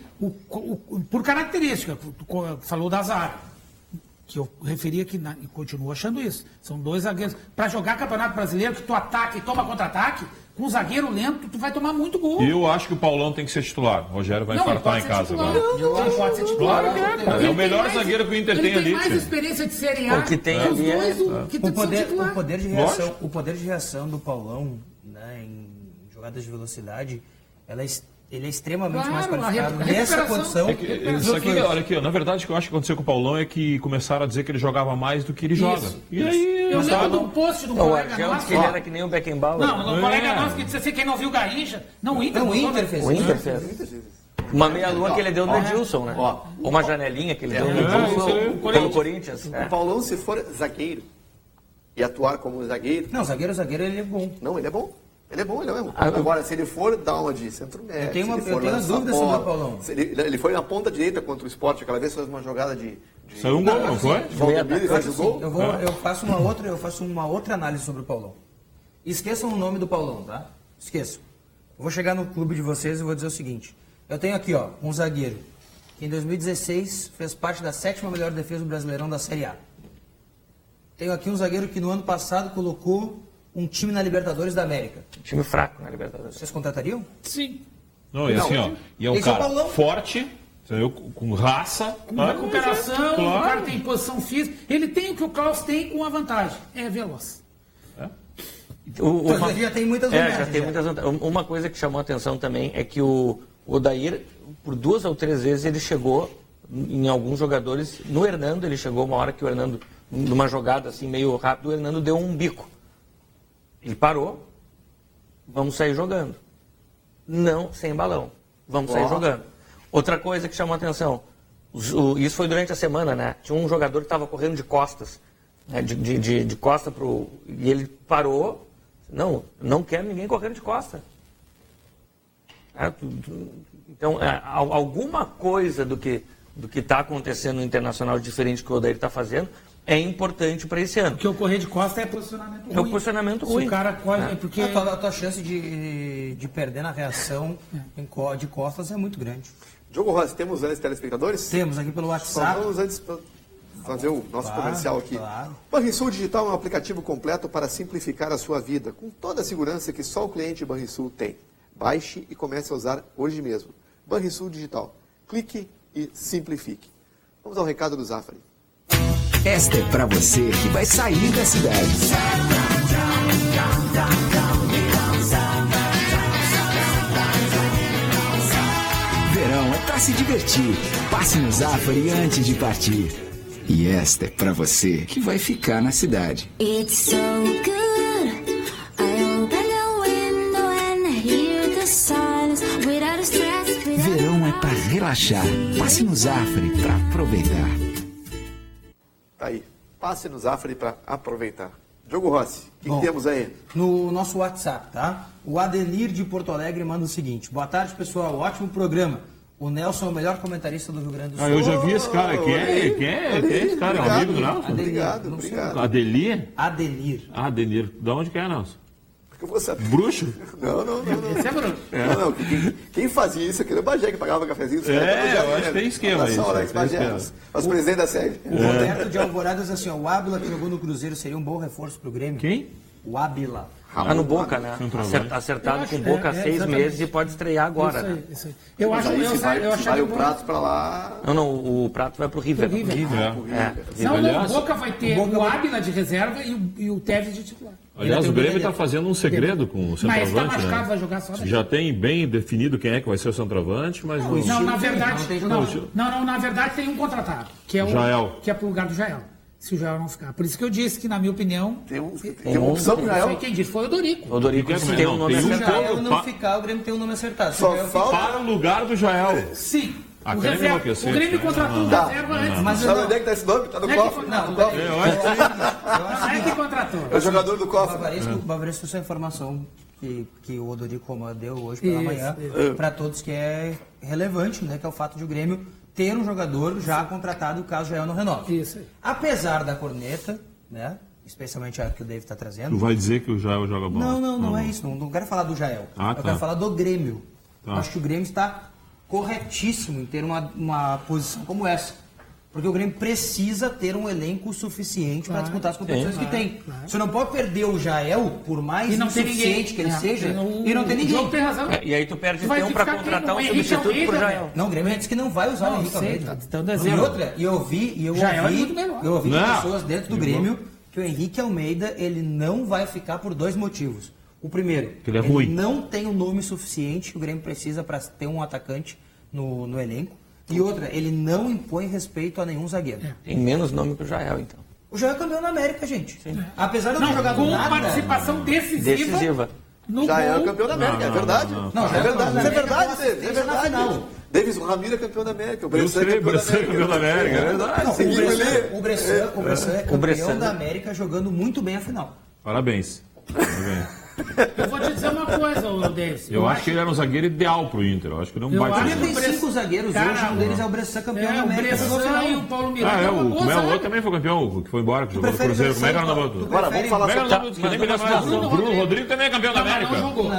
Speaker 6: Por característica, tu falou da zaga. Que eu referi aqui e continuo achando isso. São 2 zagueiros. Para jogar Campeonato Brasileiro, que tu ataca e toma contra-ataque, com um zagueiro lento, tu vai tomar muito gol.
Speaker 2: E eu acho que o Paulão tem que ser titular. O Rogério vai infartar em casa agora.
Speaker 6: Não, pode ser titular.
Speaker 2: Claro que é, cara. É o melhor zagueiro que o Inter tem ali.
Speaker 6: Ele tem mais experiência de Série A.
Speaker 4: O que tem ali
Speaker 5: o poder de reação do Paulão, né, em jogadas de velocidade, ele é extremamente mais qualificado nessa posição.
Speaker 2: Olha aqui, na verdade, o que eu acho que aconteceu com o Paulão é que começaram a dizer que ele jogava mais do que ele joga. E aí,
Speaker 6: eu lembro de um post do colega nosso.
Speaker 4: Que ele era que nem o Beckenbauer.
Speaker 6: Não, o colega nosso que disse assim, quem não viu Garrincha. Não, o Inter fez.
Speaker 4: O Inter fez. Uma meia-lua que ele deu no Edilson, né? Uma janelinha que ele deu no Edilson pelo Corinthians.
Speaker 3: O Paulão, se for zagueiro, e atuar como zagueiro.
Speaker 5: Não, zagueiro ele é bom.
Speaker 3: Não, ele é bom. Ele é bom. Agora, se ele for dar uma de centro-médio...
Speaker 5: Eu tenho as dúvidas sobre o Paulão.
Speaker 3: Ele foi na ponta direita contra o Sport, aquela vez fez uma jogada de...
Speaker 2: Saiu um gol, não foi?
Speaker 5: Eu faço uma outra análise sobre o Paulão. Esqueçam o nome do Paulão, tá? Esqueçam. Eu vou chegar no clube de vocês e vou dizer o seguinte. Eu tenho aqui, ó, um zagueiro que em 2016 fez parte da 7ª melhor defesa do Brasileirão da Série A. Tenho aqui um zagueiro que no ano passado colocou um time na Libertadores da América.
Speaker 4: Time fraco na Libertadores.
Speaker 5: Vocês contratariam?
Speaker 6: Sim.
Speaker 2: Não, e assim, ó, e é um cara forte, com raça.
Speaker 6: Com recuperação, o cara tem posição física. Ele tem o que o Klaus tem com a vantagem. É veloz.
Speaker 5: Ele já tem muitas vantagens.
Speaker 4: Já tem muitas vantagens. Uma coisa que chamou a atenção também é que o Odair, por 2 ou 3 vezes, ele chegou em alguns jogadores. No Hernando, ele chegou uma hora que o Hernando, numa jogada assim meio rápido, o Hernando deu um bico. Ele parou. Vamos sair jogando. Não, sem balão. Vamos sair jogando. Outra coisa que chamou a atenção. Isso foi durante a semana, né? Tinha um jogador que estava correndo de costas. Né? De costa pro... E ele parou. Não quero ninguém correndo de costa. Então, alguma coisa do que está acontecendo no Internacional diferente que o Odair está fazendo é importante para esse ano.
Speaker 6: Porque o correr de costa é posicionamento ruim.
Speaker 4: É o posicionamento ruim.
Speaker 6: Se o cara corre, porque...
Speaker 5: A tua chance de perder na reação de costas é muito grande.
Speaker 3: Diogo Rossi, temos antes telespectadores?
Speaker 5: Temos aqui pelo WhatsApp.
Speaker 3: Vamos antes fazer o nosso comercial aqui.
Speaker 5: Claro.
Speaker 3: Banrisul Digital é um aplicativo completo para simplificar a sua vida, com toda a segurança que só o cliente Banrisul tem. Baixe e comece a usar hoje mesmo. Banrisul Digital. Clique e simplifique. Vamos ao recado do Zafari.
Speaker 10: Esta é para você que vai sair da cidade. Verão é para se divertir. Passe no Zafari antes de partir. E esta é para você que vai ficar na cidade.
Speaker 11: It's so good. I open the window and hear the silence without stress.
Speaker 10: Verão é para relaxar. Passe no Zafari para aproveitar.
Speaker 3: Tá aí. Passe no Zafari para aproveitar. Diogo Rossi, o que temos aí?
Speaker 5: No nosso WhatsApp, tá? O Adenir de Porto Alegre manda o seguinte. Boa tarde, pessoal. Ótimo programa. O Nelson é o melhor comentarista do Rio Grande do Sul.
Speaker 2: Eu já vi esse cara. Quem é esse cara? É um amigo do Nelson?
Speaker 3: Obrigado.
Speaker 2: Adelir?
Speaker 5: Adenir.
Speaker 2: De onde que é, Nelson?
Speaker 3: Porque eu vou saber.
Speaker 2: Bruxo?
Speaker 3: Não.
Speaker 6: Esse é bruxo.
Speaker 3: Não. Quem fazia isso aqui era o Bagé, que pagava cafezinho.
Speaker 2: Eu acho que tem esquema aí.
Speaker 3: Mas o presidente da sede.
Speaker 5: O Roberto de Alvorada diz assim, o Ábila que jogou no Cruzeiro seria um bom reforço pro Grêmio.
Speaker 2: Quem?
Speaker 5: O Ábila.
Speaker 4: No Boca, né? Acertado com o Boca há 6 meses e pode estrear agora.
Speaker 6: Isso aí. Eu acho que
Speaker 3: vai o Prato para lá.
Speaker 4: Não, o Prato vai pro River.
Speaker 6: O Boca vai ter o Ábila de reserva e o Tevez de titular.
Speaker 2: Aliás, o Grêmio está fazendo um segredo com o centroavante.
Speaker 6: Mas está machucado, vai jogar só daqui.
Speaker 2: Já tem bem definido quem é que vai ser o centroavante, mas
Speaker 6: não. Na verdade tem um contratado, que é o
Speaker 2: Jael,
Speaker 6: que é pro lugar do Jael. Se o Jael não ficar. Por isso que eu disse que, na minha opinião...
Speaker 3: Tem uma opção pro Jael?
Speaker 6: Quem disse foi o Dorico.
Speaker 4: O Dorico tem um nome acertado.
Speaker 5: Se o Jael não ficar, o Grêmio tem um nome acertado.
Speaker 3: Só falta...
Speaker 2: Para o lugar do Jael.
Speaker 6: Sim.
Speaker 2: O
Speaker 6: Grêmio contratou um reserva antes.
Speaker 3: Mas sabe onde é que está esse nome? Está no cofre?
Speaker 6: Não,
Speaker 3: no cofre.
Speaker 6: É que contratou.
Speaker 3: É o jogador do cofre.
Speaker 5: O Bavaresco, essa informação que o Odorico deu hoje pela manhã, para todos, que é relevante, né? Que é o fato de o Grêmio ter um jogador já contratado caso o Jael não renove.
Speaker 6: Isso aí.
Speaker 5: Apesar da corneta, né? Especialmente a que o David está trazendo.
Speaker 2: Tu vai dizer que o Jael joga bola?
Speaker 5: Não é isso. Não quero falar do Jael. Eu quero falar do Grêmio. Acho que o Grêmio está corretíssimo em ter uma posição como essa. Porque o Grêmio precisa ter um elenco suficiente para disputar as competições que tem. Você não pode perder o Jael, por mais insuficiente que ele seja, e não ter ninguém.
Speaker 6: Tem razão.
Speaker 4: E aí tu perde tempo para contratar um substituto pro Jael.
Speaker 5: Não, o Grêmio disse que não vai usar o Henrique Almeida.
Speaker 6: E
Speaker 5: outra, eu ouvi de pessoas dentro do Grêmio que o Henrique Almeida ele não vai ficar por 2 motivos. O primeiro, ele não tem um nome suficiente que o Grêmio precisa para ter um atacante no elenco. E outra, ele não impõe respeito a nenhum zagueiro.
Speaker 4: Tem menos nome que o Jael, então.
Speaker 5: O Jael é campeão da América, gente. Apesar de não ter jogado nada...
Speaker 6: Com participação decisiva.
Speaker 3: Jael é campeão da América, é verdade.
Speaker 5: Não, é verdade.
Speaker 3: É verdade.
Speaker 5: Na final.
Speaker 3: Davis, o Ramiro é campeão da América. O
Speaker 2: Eu
Speaker 3: Bressan
Speaker 2: sei,
Speaker 3: é
Speaker 2: o Bressan é campeão da América, é verdade.
Speaker 5: Não,
Speaker 3: Sim,
Speaker 5: o Bressan é campeão da América jogando muito bem a final.
Speaker 2: Parabéns.
Speaker 6: Eu vou te dizer uma coisa, ô Davis.
Speaker 2: Eu acho que ele era um zagueiro ideal pro Inter. Eu acho que ele não vai
Speaker 5: Ele tem 5 zagueiros hoje, um deles é o Bressan campeão da América.
Speaker 6: O Bressan e o Paulo Miranda.
Speaker 2: O outro também foi campeão, o que foi embora, que jogou no Cruzeiro. Como é que era o nome do outro?
Speaker 3: Agora, vamos falar sobre...
Speaker 2: O Bruno Rodrigo também é campeão da América.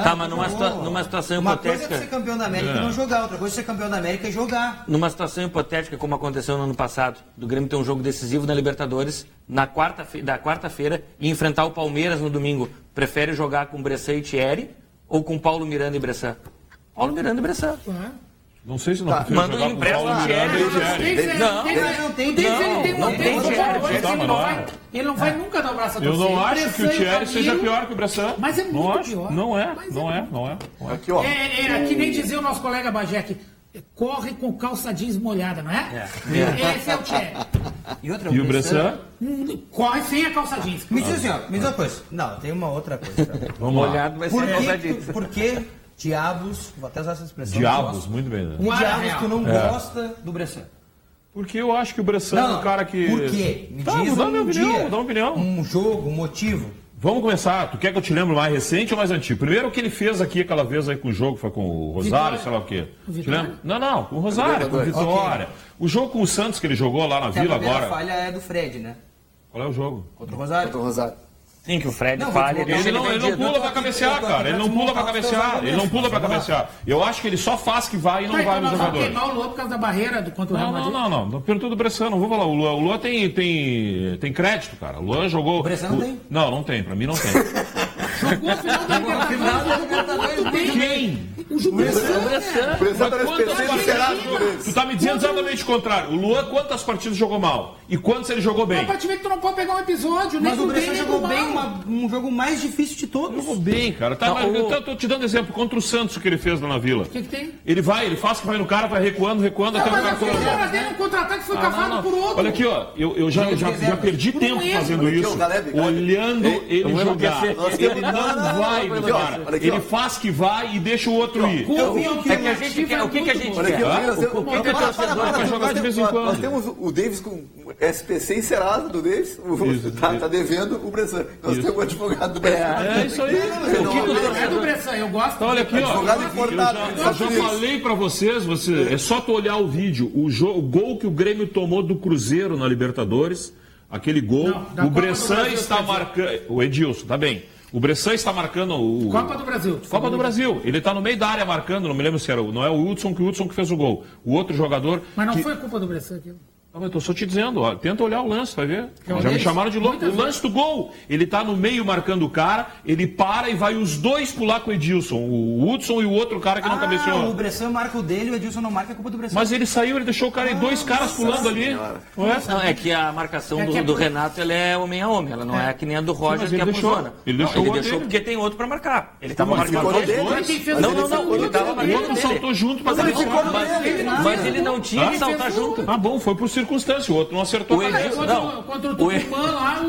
Speaker 4: Tá, mas numa situação
Speaker 5: Uma coisa é
Speaker 4: hipotética...
Speaker 5: ser campeão da América e não jogar, outra coisa é ser campeão da América e jogar.
Speaker 4: Numa situação hipotética, como aconteceu no ano passado, do Grêmio ter um jogo decisivo na Libertadores, da quarta-feira, e enfrentar o Palmeiras no domingo, prefere jogar com Bressan e Thierry ou com Paulo Miranda e Bressan? Paulo Miranda e Bressan.
Speaker 2: Não sei se não prefiro
Speaker 4: Manda
Speaker 2: jogar
Speaker 4: um
Speaker 2: com
Speaker 4: empréstimo
Speaker 2: Paulo
Speaker 4: no
Speaker 2: Miranda e Thierry.
Speaker 6: Ele não vai nunca dar o braço a torcer.
Speaker 2: Eu não acho que o Thierry seja pior que o Bressan.
Speaker 6: Mas é muito pior.
Speaker 2: Não é.
Speaker 3: Aqui, ó.
Speaker 6: É que nem dizia o nosso colega Bagé aqui. Corre com calça jeans molhada, não é? Esse é o Thierry.
Speaker 2: E o Bressan?
Speaker 6: Corre sem a calça jeans.
Speaker 5: Me diz assim, ó, me diz uma coisa. Não, tem uma outra coisa.
Speaker 2: Vamos lá.
Speaker 4: Molhado vai ser calça jeans.
Speaker 5: Por que diabos, vou até usar essa expressão.
Speaker 2: Diabos, muito bem. Né?
Speaker 5: Diabos tu não gosta do Bressan?
Speaker 2: Porque eu acho que o Bressan é um cara que...
Speaker 5: Por quê? Me
Speaker 2: Tá,
Speaker 5: diz
Speaker 2: vou dar minha
Speaker 5: um
Speaker 2: opinião,
Speaker 5: dia,
Speaker 2: vou dar uma opinião.
Speaker 5: um jogo, um motivo.
Speaker 2: Vamos começar. Tu quer que eu te lembre o mais recente ou mais antigo? Primeiro o que ele fez aqui aquela vez aí com o jogo, foi com o Rosário,
Speaker 6: Vitória.
Speaker 2: sei lá o quê.
Speaker 6: O
Speaker 2: Te
Speaker 6: Vitória?
Speaker 2: lembra? Não, com o Rosário, com o Vitória. O jogo com o Santos que ele jogou lá na
Speaker 5: Que a
Speaker 2: Vila
Speaker 5: primeira
Speaker 2: agora.
Speaker 5: falha é do Fred, né?
Speaker 2: Qual é o jogo?
Speaker 5: Contra o Rosário.
Speaker 3: Contra o Rosário.
Speaker 4: Sim, que o Fred
Speaker 5: Não,
Speaker 4: falha.
Speaker 5: vou te
Speaker 2: Ele não pula pra cabecear, cara. Ele não pula pra cabecear. Ele não pula pra cabecear. Eu acho que ele só faz que vai e não vai no
Speaker 6: Nós vamos
Speaker 2: jogador.
Speaker 6: queimar o Luan por causa da barreira contra o Real Madrid.
Speaker 2: Não. Perguntou do Bressan, não vou falar. O Luan tem crédito, cara. O Luan jogou.
Speaker 5: O Bressan não tem?
Speaker 2: Não tem. Pra mim não tem.
Speaker 6: Jogou a final da Libertadores muito bem.
Speaker 2: Quem?
Speaker 6: O Bressan.
Speaker 3: O Bressan tá nesse perfil esperado por eles.
Speaker 2: Tu tá me dizendo exatamente o contrário. O Luan, quantas partidas jogou mal? E quantas ele jogou bem?
Speaker 6: Mas pra te ver que tu não pode pegar um episódio, nem
Speaker 5: Mas o
Speaker 6: pro bem,
Speaker 5: Bressan
Speaker 6: nem
Speaker 5: jogou
Speaker 6: pro
Speaker 5: bem
Speaker 6: mal.
Speaker 5: um jogo mais difícil de todos.
Speaker 2: Jogou bem, cara. Tá, mas eu tô te dando exemplo. Contra o Santos, o que ele fez lá na Vila.
Speaker 6: O que tem?
Speaker 2: Ele faz que vai no cara, vai recuando, até o cara
Speaker 6: Mas a
Speaker 2: todo.
Speaker 6: cara dele, um contra-ataque foi cavado por outro.
Speaker 2: Olha aqui, ó. Eu já perdi tempo fazendo isso. Olhando ele jogar. Ele não vai no cara. Ele faz que vai e deixa o outro ir.
Speaker 4: É que a gente quer. O que a gente
Speaker 3: Olha aqui,
Speaker 4: quer?
Speaker 3: o que
Speaker 2: o torcedor vai jogar de vez em quando?
Speaker 3: Nós temos o Davis com SPC encerado do Davis, tá devendo o Bressan. Nós temos o advogado do Bressan.
Speaker 2: É isso aí.
Speaker 6: É do Bressan, eu gosto.
Speaker 2: Então, olha aqui, ó.
Speaker 3: Advogado importado.
Speaker 2: Eu já falei pra vocês, é só tu olhar o vídeo, o gol que o Grêmio tomou do Cruzeiro na Libertadores, aquele gol,
Speaker 6: Não,
Speaker 2: o Bressan está marcando, o Edilson, tá bem. O Bressan está marcando o...
Speaker 6: Copa do Brasil.
Speaker 2: Copa do Brasil. Ele está no meio da área marcando, não me lembro se era, não é o Hudson que fez o gol. O outro jogador...
Speaker 6: Mas não foi culpa do Bressan aquilo.
Speaker 2: Não, eu tô só te dizendo, ó, tenta olhar o lance, vai ver.
Speaker 6: Eu
Speaker 2: Já me
Speaker 6: olhei
Speaker 2: chamaram de louco.
Speaker 6: muitas
Speaker 2: O lance do gol, ele tá no meio marcando o cara, ele para e vai os dois pular com o Edilson. O Hudson e o outro cara que não cabeceou.
Speaker 5: O Bressan marca o dele, o Edilson não marca, é culpa do Bressan.
Speaker 2: Mas ele saiu, ele deixou o cara e dois caras pulando ali. Não é?
Speaker 4: Não, é que a marcação do Renato ela é homem a homem, ela não é que nem a do Roger,
Speaker 2: mas
Speaker 4: que
Speaker 2: ele
Speaker 4: é por
Speaker 2: deixou.
Speaker 4: zona.
Speaker 2: Ele
Speaker 4: Não,
Speaker 2: deixou o
Speaker 4: ele
Speaker 2: outro
Speaker 4: deixou
Speaker 2: dele.
Speaker 4: porque tem outro pra marcar. Ele tava
Speaker 3: Mas
Speaker 4: marcando
Speaker 3: ficou
Speaker 4: os
Speaker 3: dele.
Speaker 4: dois. Não, ele tava
Speaker 2: O
Speaker 4: marcando
Speaker 2: outro
Speaker 4: dele.
Speaker 2: saltou junto, mas
Speaker 3: Mas
Speaker 2: ele
Speaker 3: ele ficou no
Speaker 2: ficou.
Speaker 3: dele.
Speaker 4: Mas ele não tinha que saltar junto.
Speaker 2: Ah, bom, foi por circunstância. O outro não acertou.
Speaker 4: O Edilson, não.
Speaker 6: Contra o Tucumã lá,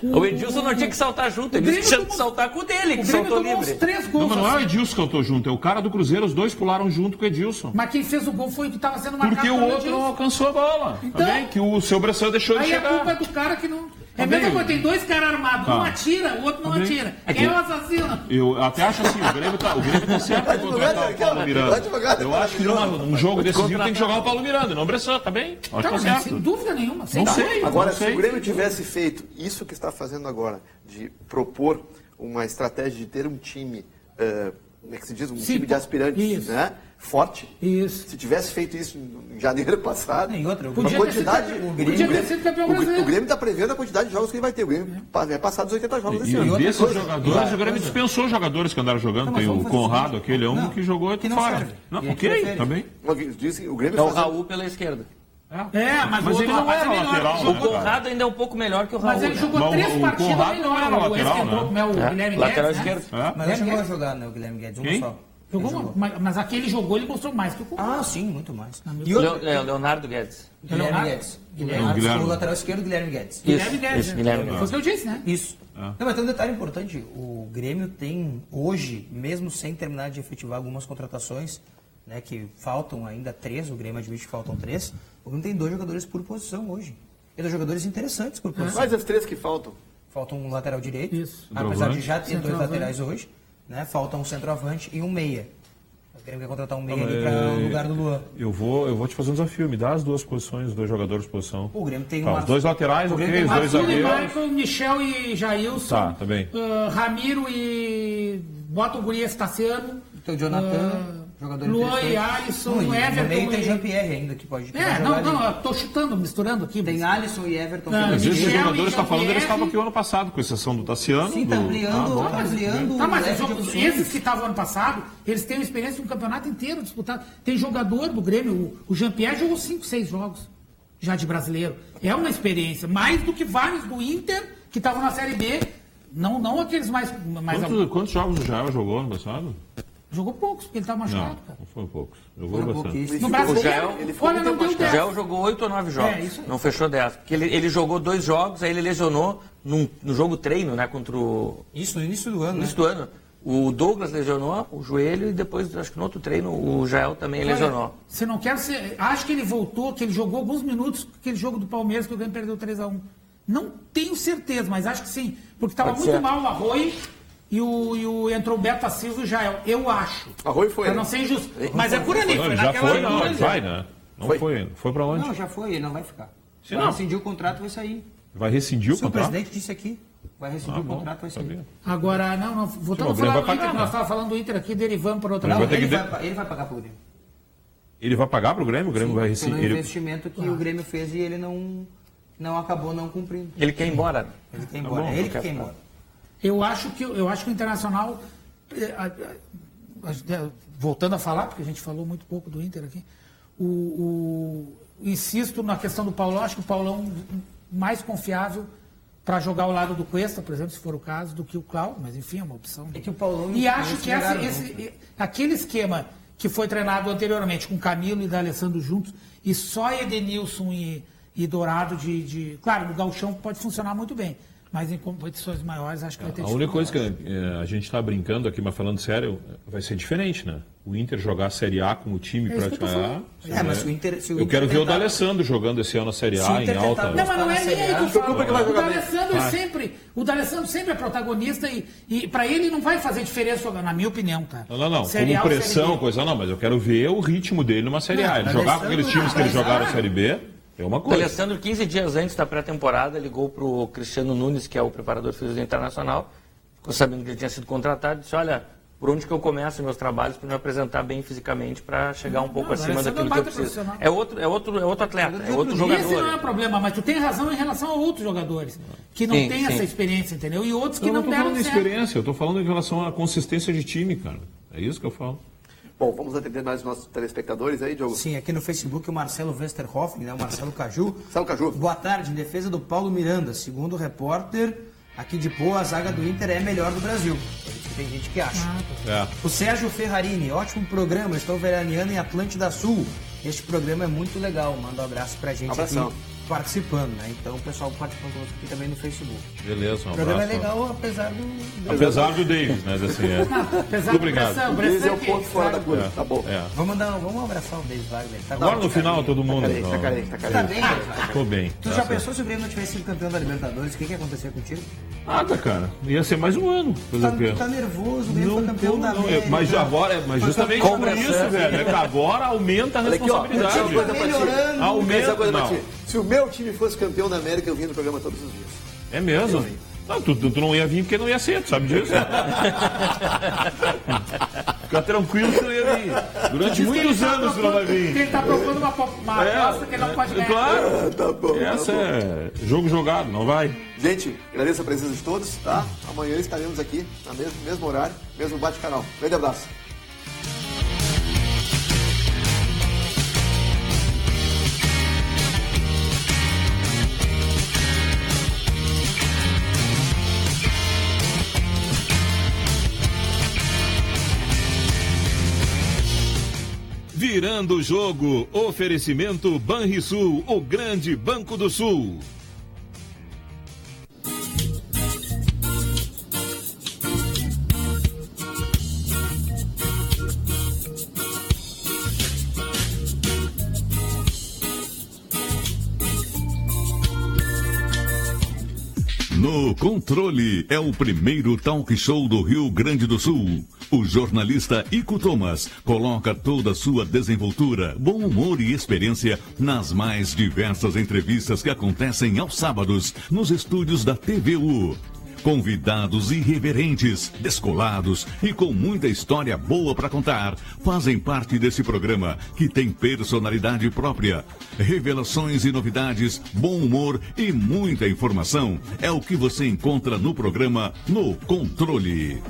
Speaker 4: O Edilson não tinha que saltar junto, ele tinha que saltar com o dele, que saltou livre.
Speaker 6: uns 3
Speaker 2: Não,
Speaker 6: gols.
Speaker 2: mas não é o
Speaker 6: assim.
Speaker 2: Edilson que saltou junto, é o cara do Cruzeiro, os dois pularam junto com o Edilson.
Speaker 6: Mas quem fez o gol foi o que estava sendo marcado
Speaker 2: Porque o
Speaker 6: pelo
Speaker 2: outro não
Speaker 6: Edilson.
Speaker 2: alcançou a bola.
Speaker 6: Então-
Speaker 2: Também, que o seu Bressan deixou ele
Speaker 6: Aí a culpa é
Speaker 2: chegar.
Speaker 6: do cara que não... É a
Speaker 2: Também.
Speaker 6: mesma coisa, tem dois caras armados, um
Speaker 2: Tá.
Speaker 6: atira, o outro não
Speaker 2: Também.
Speaker 6: atira. Quem é o assassino?
Speaker 2: Eu até acho assim, o Grêmio tá certo em contratar o Paulo Miranda. Eu acho que num jogo decisivo tem que jogar o Paulo Miranda, não o Bressan, tá bem? Acho que
Speaker 6: Tá,
Speaker 2: tá
Speaker 6: mas
Speaker 2: certo.
Speaker 6: sem dúvida nenhuma. Sem
Speaker 2: Não
Speaker 6: dúvida.
Speaker 2: sei.
Speaker 3: Agora,
Speaker 2: Não
Speaker 3: se
Speaker 2: sei.
Speaker 3: o Grêmio tivesse feito isso que está fazendo agora, de propor uma estratégia de ter um time, como é que se diz? Um
Speaker 6: Sim,
Speaker 3: time de aspirantes,
Speaker 6: isso.
Speaker 3: né? Forte.
Speaker 6: Isso.
Speaker 3: Se tivesse feito isso em janeiro passado,
Speaker 5: E outra,
Speaker 6: Podia ter sido campeão brasileiro.
Speaker 3: o Grêmio está prevendo a quantidade de jogos que ele vai ter. O Grêmio vai passar dos 80 jogos esse
Speaker 2: E
Speaker 3: ano.
Speaker 2: desses jogadores, o Grêmio dispensou jogadores que andaram jogando.
Speaker 5: Não, mas
Speaker 2: Tem o
Speaker 5: vamos fazer
Speaker 2: Conrado,
Speaker 5: o seguinte.
Speaker 2: aquele um
Speaker 5: Não,
Speaker 2: que jogou
Speaker 5: que não
Speaker 2: fora.
Speaker 5: serve.
Speaker 2: Não,
Speaker 5: E a gente
Speaker 2: ok,
Speaker 5: prefere.
Speaker 2: tá bem.
Speaker 3: Dizem, o Grêmio
Speaker 4: É o
Speaker 3: fazendo-
Speaker 4: Raul pela esquerda.
Speaker 2: Mas ele não era lateral,
Speaker 4: O
Speaker 2: né, cara?
Speaker 4: Conrado ainda é um pouco melhor que o Raul.
Speaker 6: Mas ele jogou
Speaker 2: Mas
Speaker 6: 3
Speaker 2: o
Speaker 6: partidas
Speaker 2: Conrado
Speaker 6: melhor.
Speaker 2: não era
Speaker 6: O
Speaker 2: lateral,
Speaker 6: esse que entrou,
Speaker 2: né?
Speaker 6: como é o Guilherme
Speaker 4: Lateral
Speaker 6: Guedes, né?
Speaker 4: esquerdo.
Speaker 2: É?
Speaker 5: Mas ele chegou a jogar, né, o Guilherme Guedes, um
Speaker 2: Quem?
Speaker 5: só.
Speaker 6: Jogou, mas aquele jogou, ele mostrou mais que o Conrado.
Speaker 5: Ah, sim, muito mais. E outro,
Speaker 4: Leonardo Guedes.
Speaker 5: Guilherme
Speaker 6: Leonardo?
Speaker 5: Guedes.
Speaker 2: Guilherme.
Speaker 5: O lateral esquerdo, Guilherme Guedes.
Speaker 6: Guilherme Guedes.
Speaker 4: isso, Guilherme Guedes.
Speaker 6: Foi o que eu disse, né?
Speaker 5: Isso. Não, mas tem um detalhe importante. O Grêmio tem, hoje, mesmo sem terminar de efetivar algumas contratações, né, que faltam ainda 3, o Grêmio admite que faltam 3, o Grêmio tem 2 jogadores por posição hoje. E 2 jogadores interessantes por posição.
Speaker 3: Quais as 3 que faltam?
Speaker 5: Falta um lateral direito,
Speaker 6: Isso.
Speaker 5: apesar de já ter 2 laterais hoje, né, falta um centroavante e um meia. O Grêmio quer contratar um meia ali para o lugar do Luan.
Speaker 2: Eu vou te fazer um desafio, me dá as 2 posições, os 2 jogadores de posição.
Speaker 5: O Grêmio tem
Speaker 2: Os 2 laterais, ok, os 2
Speaker 6: Marcelo e
Speaker 2: zagueiros.
Speaker 6: Michael, Michel e Jailson.
Speaker 2: Tá bem.
Speaker 6: Ramiro e... Bota o Guri Estaciano.
Speaker 5: Então, Jonathan, jogador
Speaker 6: Luan e
Speaker 5: interessante.
Speaker 6: Alisson,
Speaker 5: No
Speaker 6: Everton
Speaker 5: meio tem
Speaker 6: e...
Speaker 5: Jean-Pierre ainda que pode jogar
Speaker 6: não,
Speaker 5: ali.
Speaker 6: eu tô chutando, misturando aqui.
Speaker 5: Tem Alisson e Everton.
Speaker 2: Mas esses
Speaker 6: Michel
Speaker 2: jogadores
Speaker 6: e
Speaker 2: que está falando, eles
Speaker 6: Jean-Pierre.
Speaker 2: estavam aqui o ano passado, com exceção do Tassiano.
Speaker 5: Sim, tá ampliando
Speaker 6: Tá, mas
Speaker 5: o leque de opções.
Speaker 6: esses que estavam ano passado, eles têm uma experiência de um campeonato inteiro disputado. Tem jogador do Grêmio, o Jean-Pierre jogou 5, 6 jogos já de brasileiro. É uma experiência, mais do que vários do Inter que estavam na Série B. Não aqueles mais
Speaker 2: Quantos jogos o Jael jogou ano passado?
Speaker 6: Jogou poucos, porque ele estava machucado, cara.
Speaker 2: Não foram poucos. Jogou bastante.
Speaker 6: No brasileiro, olha, não deu
Speaker 4: O
Speaker 6: 10.
Speaker 4: Gel jogou 8 ou 9 jogos,
Speaker 6: isso aí.
Speaker 4: não fechou 10. Porque ele jogou 2 jogos, aí ele lesionou no jogo treino, né, contra o...
Speaker 5: Isso, no início do ano,
Speaker 4: No início do ano. O Douglas lesionou o joelho e depois, acho que no outro treino, o Jael também lesionou.
Speaker 6: Você não quer ser... Acho que ele voltou, que ele jogou alguns minutos, aquele jogo do Palmeiras que o Grêmio perdeu 3-1. Não tenho certeza, mas acho que sim. Porque estava
Speaker 4: Pode
Speaker 6: muito
Speaker 4: ser.
Speaker 6: mal o Arroio e entrou o Beto Assis e o Jael. Eu acho.
Speaker 3: Arroio foi.
Speaker 6: Pra não ser injusto. Mas é por ali.
Speaker 2: Não,
Speaker 6: Foi
Speaker 2: ele já
Speaker 6: naquela
Speaker 2: foi, não,
Speaker 6: altura.
Speaker 2: ele vai, né? Não foi. Foi pra onde?
Speaker 5: Não, já foi, ele não vai ficar.
Speaker 2: Sim,
Speaker 5: Vai
Speaker 2: não.
Speaker 5: rescindir o contrato, vai sair.
Speaker 2: Vai rescindir o
Speaker 5: Se o
Speaker 2: contrato?
Speaker 5: presidente disse aqui, vai rescindir o contrato, vai sair.
Speaker 2: sabia.
Speaker 6: Agora, não, voltando a
Speaker 2: o Grêmio
Speaker 6: falar do
Speaker 2: vai
Speaker 6: Inter,
Speaker 2: pagar,
Speaker 6: nós
Speaker 2: né?
Speaker 6: estávamos falando do Inter aqui, derivando para outra
Speaker 2: Ele
Speaker 5: Não,
Speaker 2: vai ter
Speaker 6: coisa.
Speaker 5: ele vai pagar pro Grêmio.
Speaker 2: Ele vai pagar pro Grêmio? O Grêmio vai
Speaker 5: Pelo
Speaker 2: rescindir.
Speaker 5: investimento que o Grêmio fez e ele não acabou não cumprindo.
Speaker 4: Ele quer ir embora.
Speaker 5: Ele quer ir embora,
Speaker 2: bom,
Speaker 5: é ele que quer ir embora.
Speaker 6: Eu acho que o Internacional, voltando a falar, porque a gente falou muito pouco do Inter aqui, insisto na questão do Paulão, acho que o Paulão mais confiável para jogar ao lado do Cuesta, por exemplo, se for o caso, do que o Cláudio, mas enfim, é uma opção.
Speaker 5: É que o Paulão
Speaker 6: E acho que
Speaker 5: jogaram
Speaker 6: aquele esquema que foi treinado anteriormente com Camilo e D'Alessandro juntos, e só Edenilson e Dourado Claro, no gauchão pode funcionar muito bem, mas em competições maiores acho que vai ter
Speaker 2: A única coisa que
Speaker 6: dificuldade.
Speaker 2: a gente está brincando aqui, mas falando sério, vai ser diferente, né? O Inter jogar a Série A com o time
Speaker 6: É isso que eu tô
Speaker 2: praticamente.
Speaker 6: falando.
Speaker 5: mas se o Inter
Speaker 2: Eu quero ver o D'Alessandro jogando esse ano a Série
Speaker 5: Se o
Speaker 2: A em
Speaker 5: Inter
Speaker 2: alta.
Speaker 5: tentar-
Speaker 6: Não, mas não é nem aí que eu falo.
Speaker 3: que vai jogar
Speaker 6: O D'Alessandro sempre é protagonista e para ele não vai fazer diferença, na minha opinião, cara.
Speaker 2: Não.
Speaker 6: Série A
Speaker 2: Como
Speaker 6: ou
Speaker 2: pressão,
Speaker 6: Série B.
Speaker 2: coisa não, mas eu quero ver o ritmo dele numa Série A. Ele
Speaker 5: Não,
Speaker 2: jogar com
Speaker 5: D'Alessandro
Speaker 2: aqueles times que eles jogaram a Série B é uma
Speaker 4: O
Speaker 2: coisa.
Speaker 4: Alessandro, 15 dias antes da pré-temporada, ligou para o Cristiano Nunes, que é o preparador físico do Internacional, ficou sabendo que ele tinha sido contratado, disse, olha, por onde que eu começo meus trabalhos para me apresentar bem fisicamente para chegar um pouco acima
Speaker 6: D'Alessandro
Speaker 4: daquilo
Speaker 6: é
Speaker 4: que eu
Speaker 6: baita
Speaker 4: preciso.
Speaker 6: profissional.
Speaker 4: É outro atleta, é outro
Speaker 6: Esse
Speaker 4: jogador.
Speaker 6: não é o problema, mas tu tem razão em relação a outros jogadores que não
Speaker 4: Sim,
Speaker 6: têm
Speaker 4: sim.
Speaker 6: essa experiência, entendeu? E outros que
Speaker 2: Eu não
Speaker 6: não
Speaker 2: estou
Speaker 6: deram
Speaker 2: falando de
Speaker 6: certo.
Speaker 2: experiência, eu estou falando em relação à consistência de time, cara. É isso que eu falo.
Speaker 3: Bom, vamos atender mais os nossos telespectadores aí, Diogo.
Speaker 5: Sim, aqui no Facebook o Marcelo Westerhoff, né, o Marcelo Caju.
Speaker 3: Salve, Caju.
Speaker 5: Boa tarde, em defesa do Paulo Miranda. Segundo o repórter, aqui de Poa, a zaga do Inter é a melhor do Brasil. Tem gente que acha.
Speaker 2: É.
Speaker 5: O Sérgio Ferrarini, ótimo programa, estou veraneando em Atlântida Sul. Este programa é muito legal, manda um abraço pra gente
Speaker 3: Abração.
Speaker 5: aqui participando, né? Então o pessoal participando conosco aqui também no Facebook.
Speaker 2: Beleza, um
Speaker 5: O programa é
Speaker 2: abraço.
Speaker 5: legal, apesar do...
Speaker 2: Apesar do Davis, mas assim é.
Speaker 6: Apesar
Speaker 2: Muito obrigado.
Speaker 6: da
Speaker 3: Esse é o
Speaker 6: que-
Speaker 3: ponto fora da curva, tá bom.
Speaker 2: É.
Speaker 5: Vamos abraçar o Davis Wagner. Tá
Speaker 2: Agora no final todo mundo.
Speaker 3: Tá carente.
Speaker 5: Tá bem, Davis Wagner?
Speaker 2: Tô bem.
Speaker 5: Tu já
Speaker 2: graças a
Speaker 5: pensou se o Grêmio não tivesse sido campeão da Libertadores? O que ia acontecer contigo?
Speaker 2: Nada, cara. Ia ser mais um ano. Fazer o quê?
Speaker 5: Tu tá nervoso, o Grêmio foi campeão da América.
Speaker 2: Mas justamente por isso, velho, é que agora aumenta a
Speaker 3: Olha aqui, ó,
Speaker 2: responsabilidade.
Speaker 3: eu digo uma coisa pra ti.
Speaker 5: melhorando.
Speaker 2: Aumenta,
Speaker 3: Coisa pra
Speaker 2: não.
Speaker 3: ti. Se o meu time fosse campeão da América, eu vinha no programa todos os dias.
Speaker 2: É mesmo? Não, tu não ia vir porque não ia ser, tu sabe disso? Fica tranquilo que não ia vir. Durante
Speaker 6: Diz que
Speaker 2: muitos
Speaker 6: ele tá
Speaker 2: anos tu não vai vir.
Speaker 6: Ele tá propondo uma aposta que ele não pode ganhar.
Speaker 2: Claro.
Speaker 3: Tá bom.
Speaker 2: Essa é jogo jogado, não vai.
Speaker 3: Gente, agradeço a presença de todos, tá? Amanhã estaremos aqui, no mesmo horário, mesmo bate-canal. Grande abraço.
Speaker 12: Virando o jogo, oferecimento Banrisul, o grande Banco do Sul. No Controle é o primeiro talk show do Rio Grande do Sul. O jornalista Ico Thomas coloca toda a sua desenvoltura, bom humor e experiência nas mais diversas entrevistas que acontecem aos sábados nos estúdios da TVU. Convidados irreverentes, descolados e com muita história boa para contar fazem parte desse programa que tem personalidade própria. Revelações e novidades, bom humor e muita informação é o que você encontra no programa No Controle.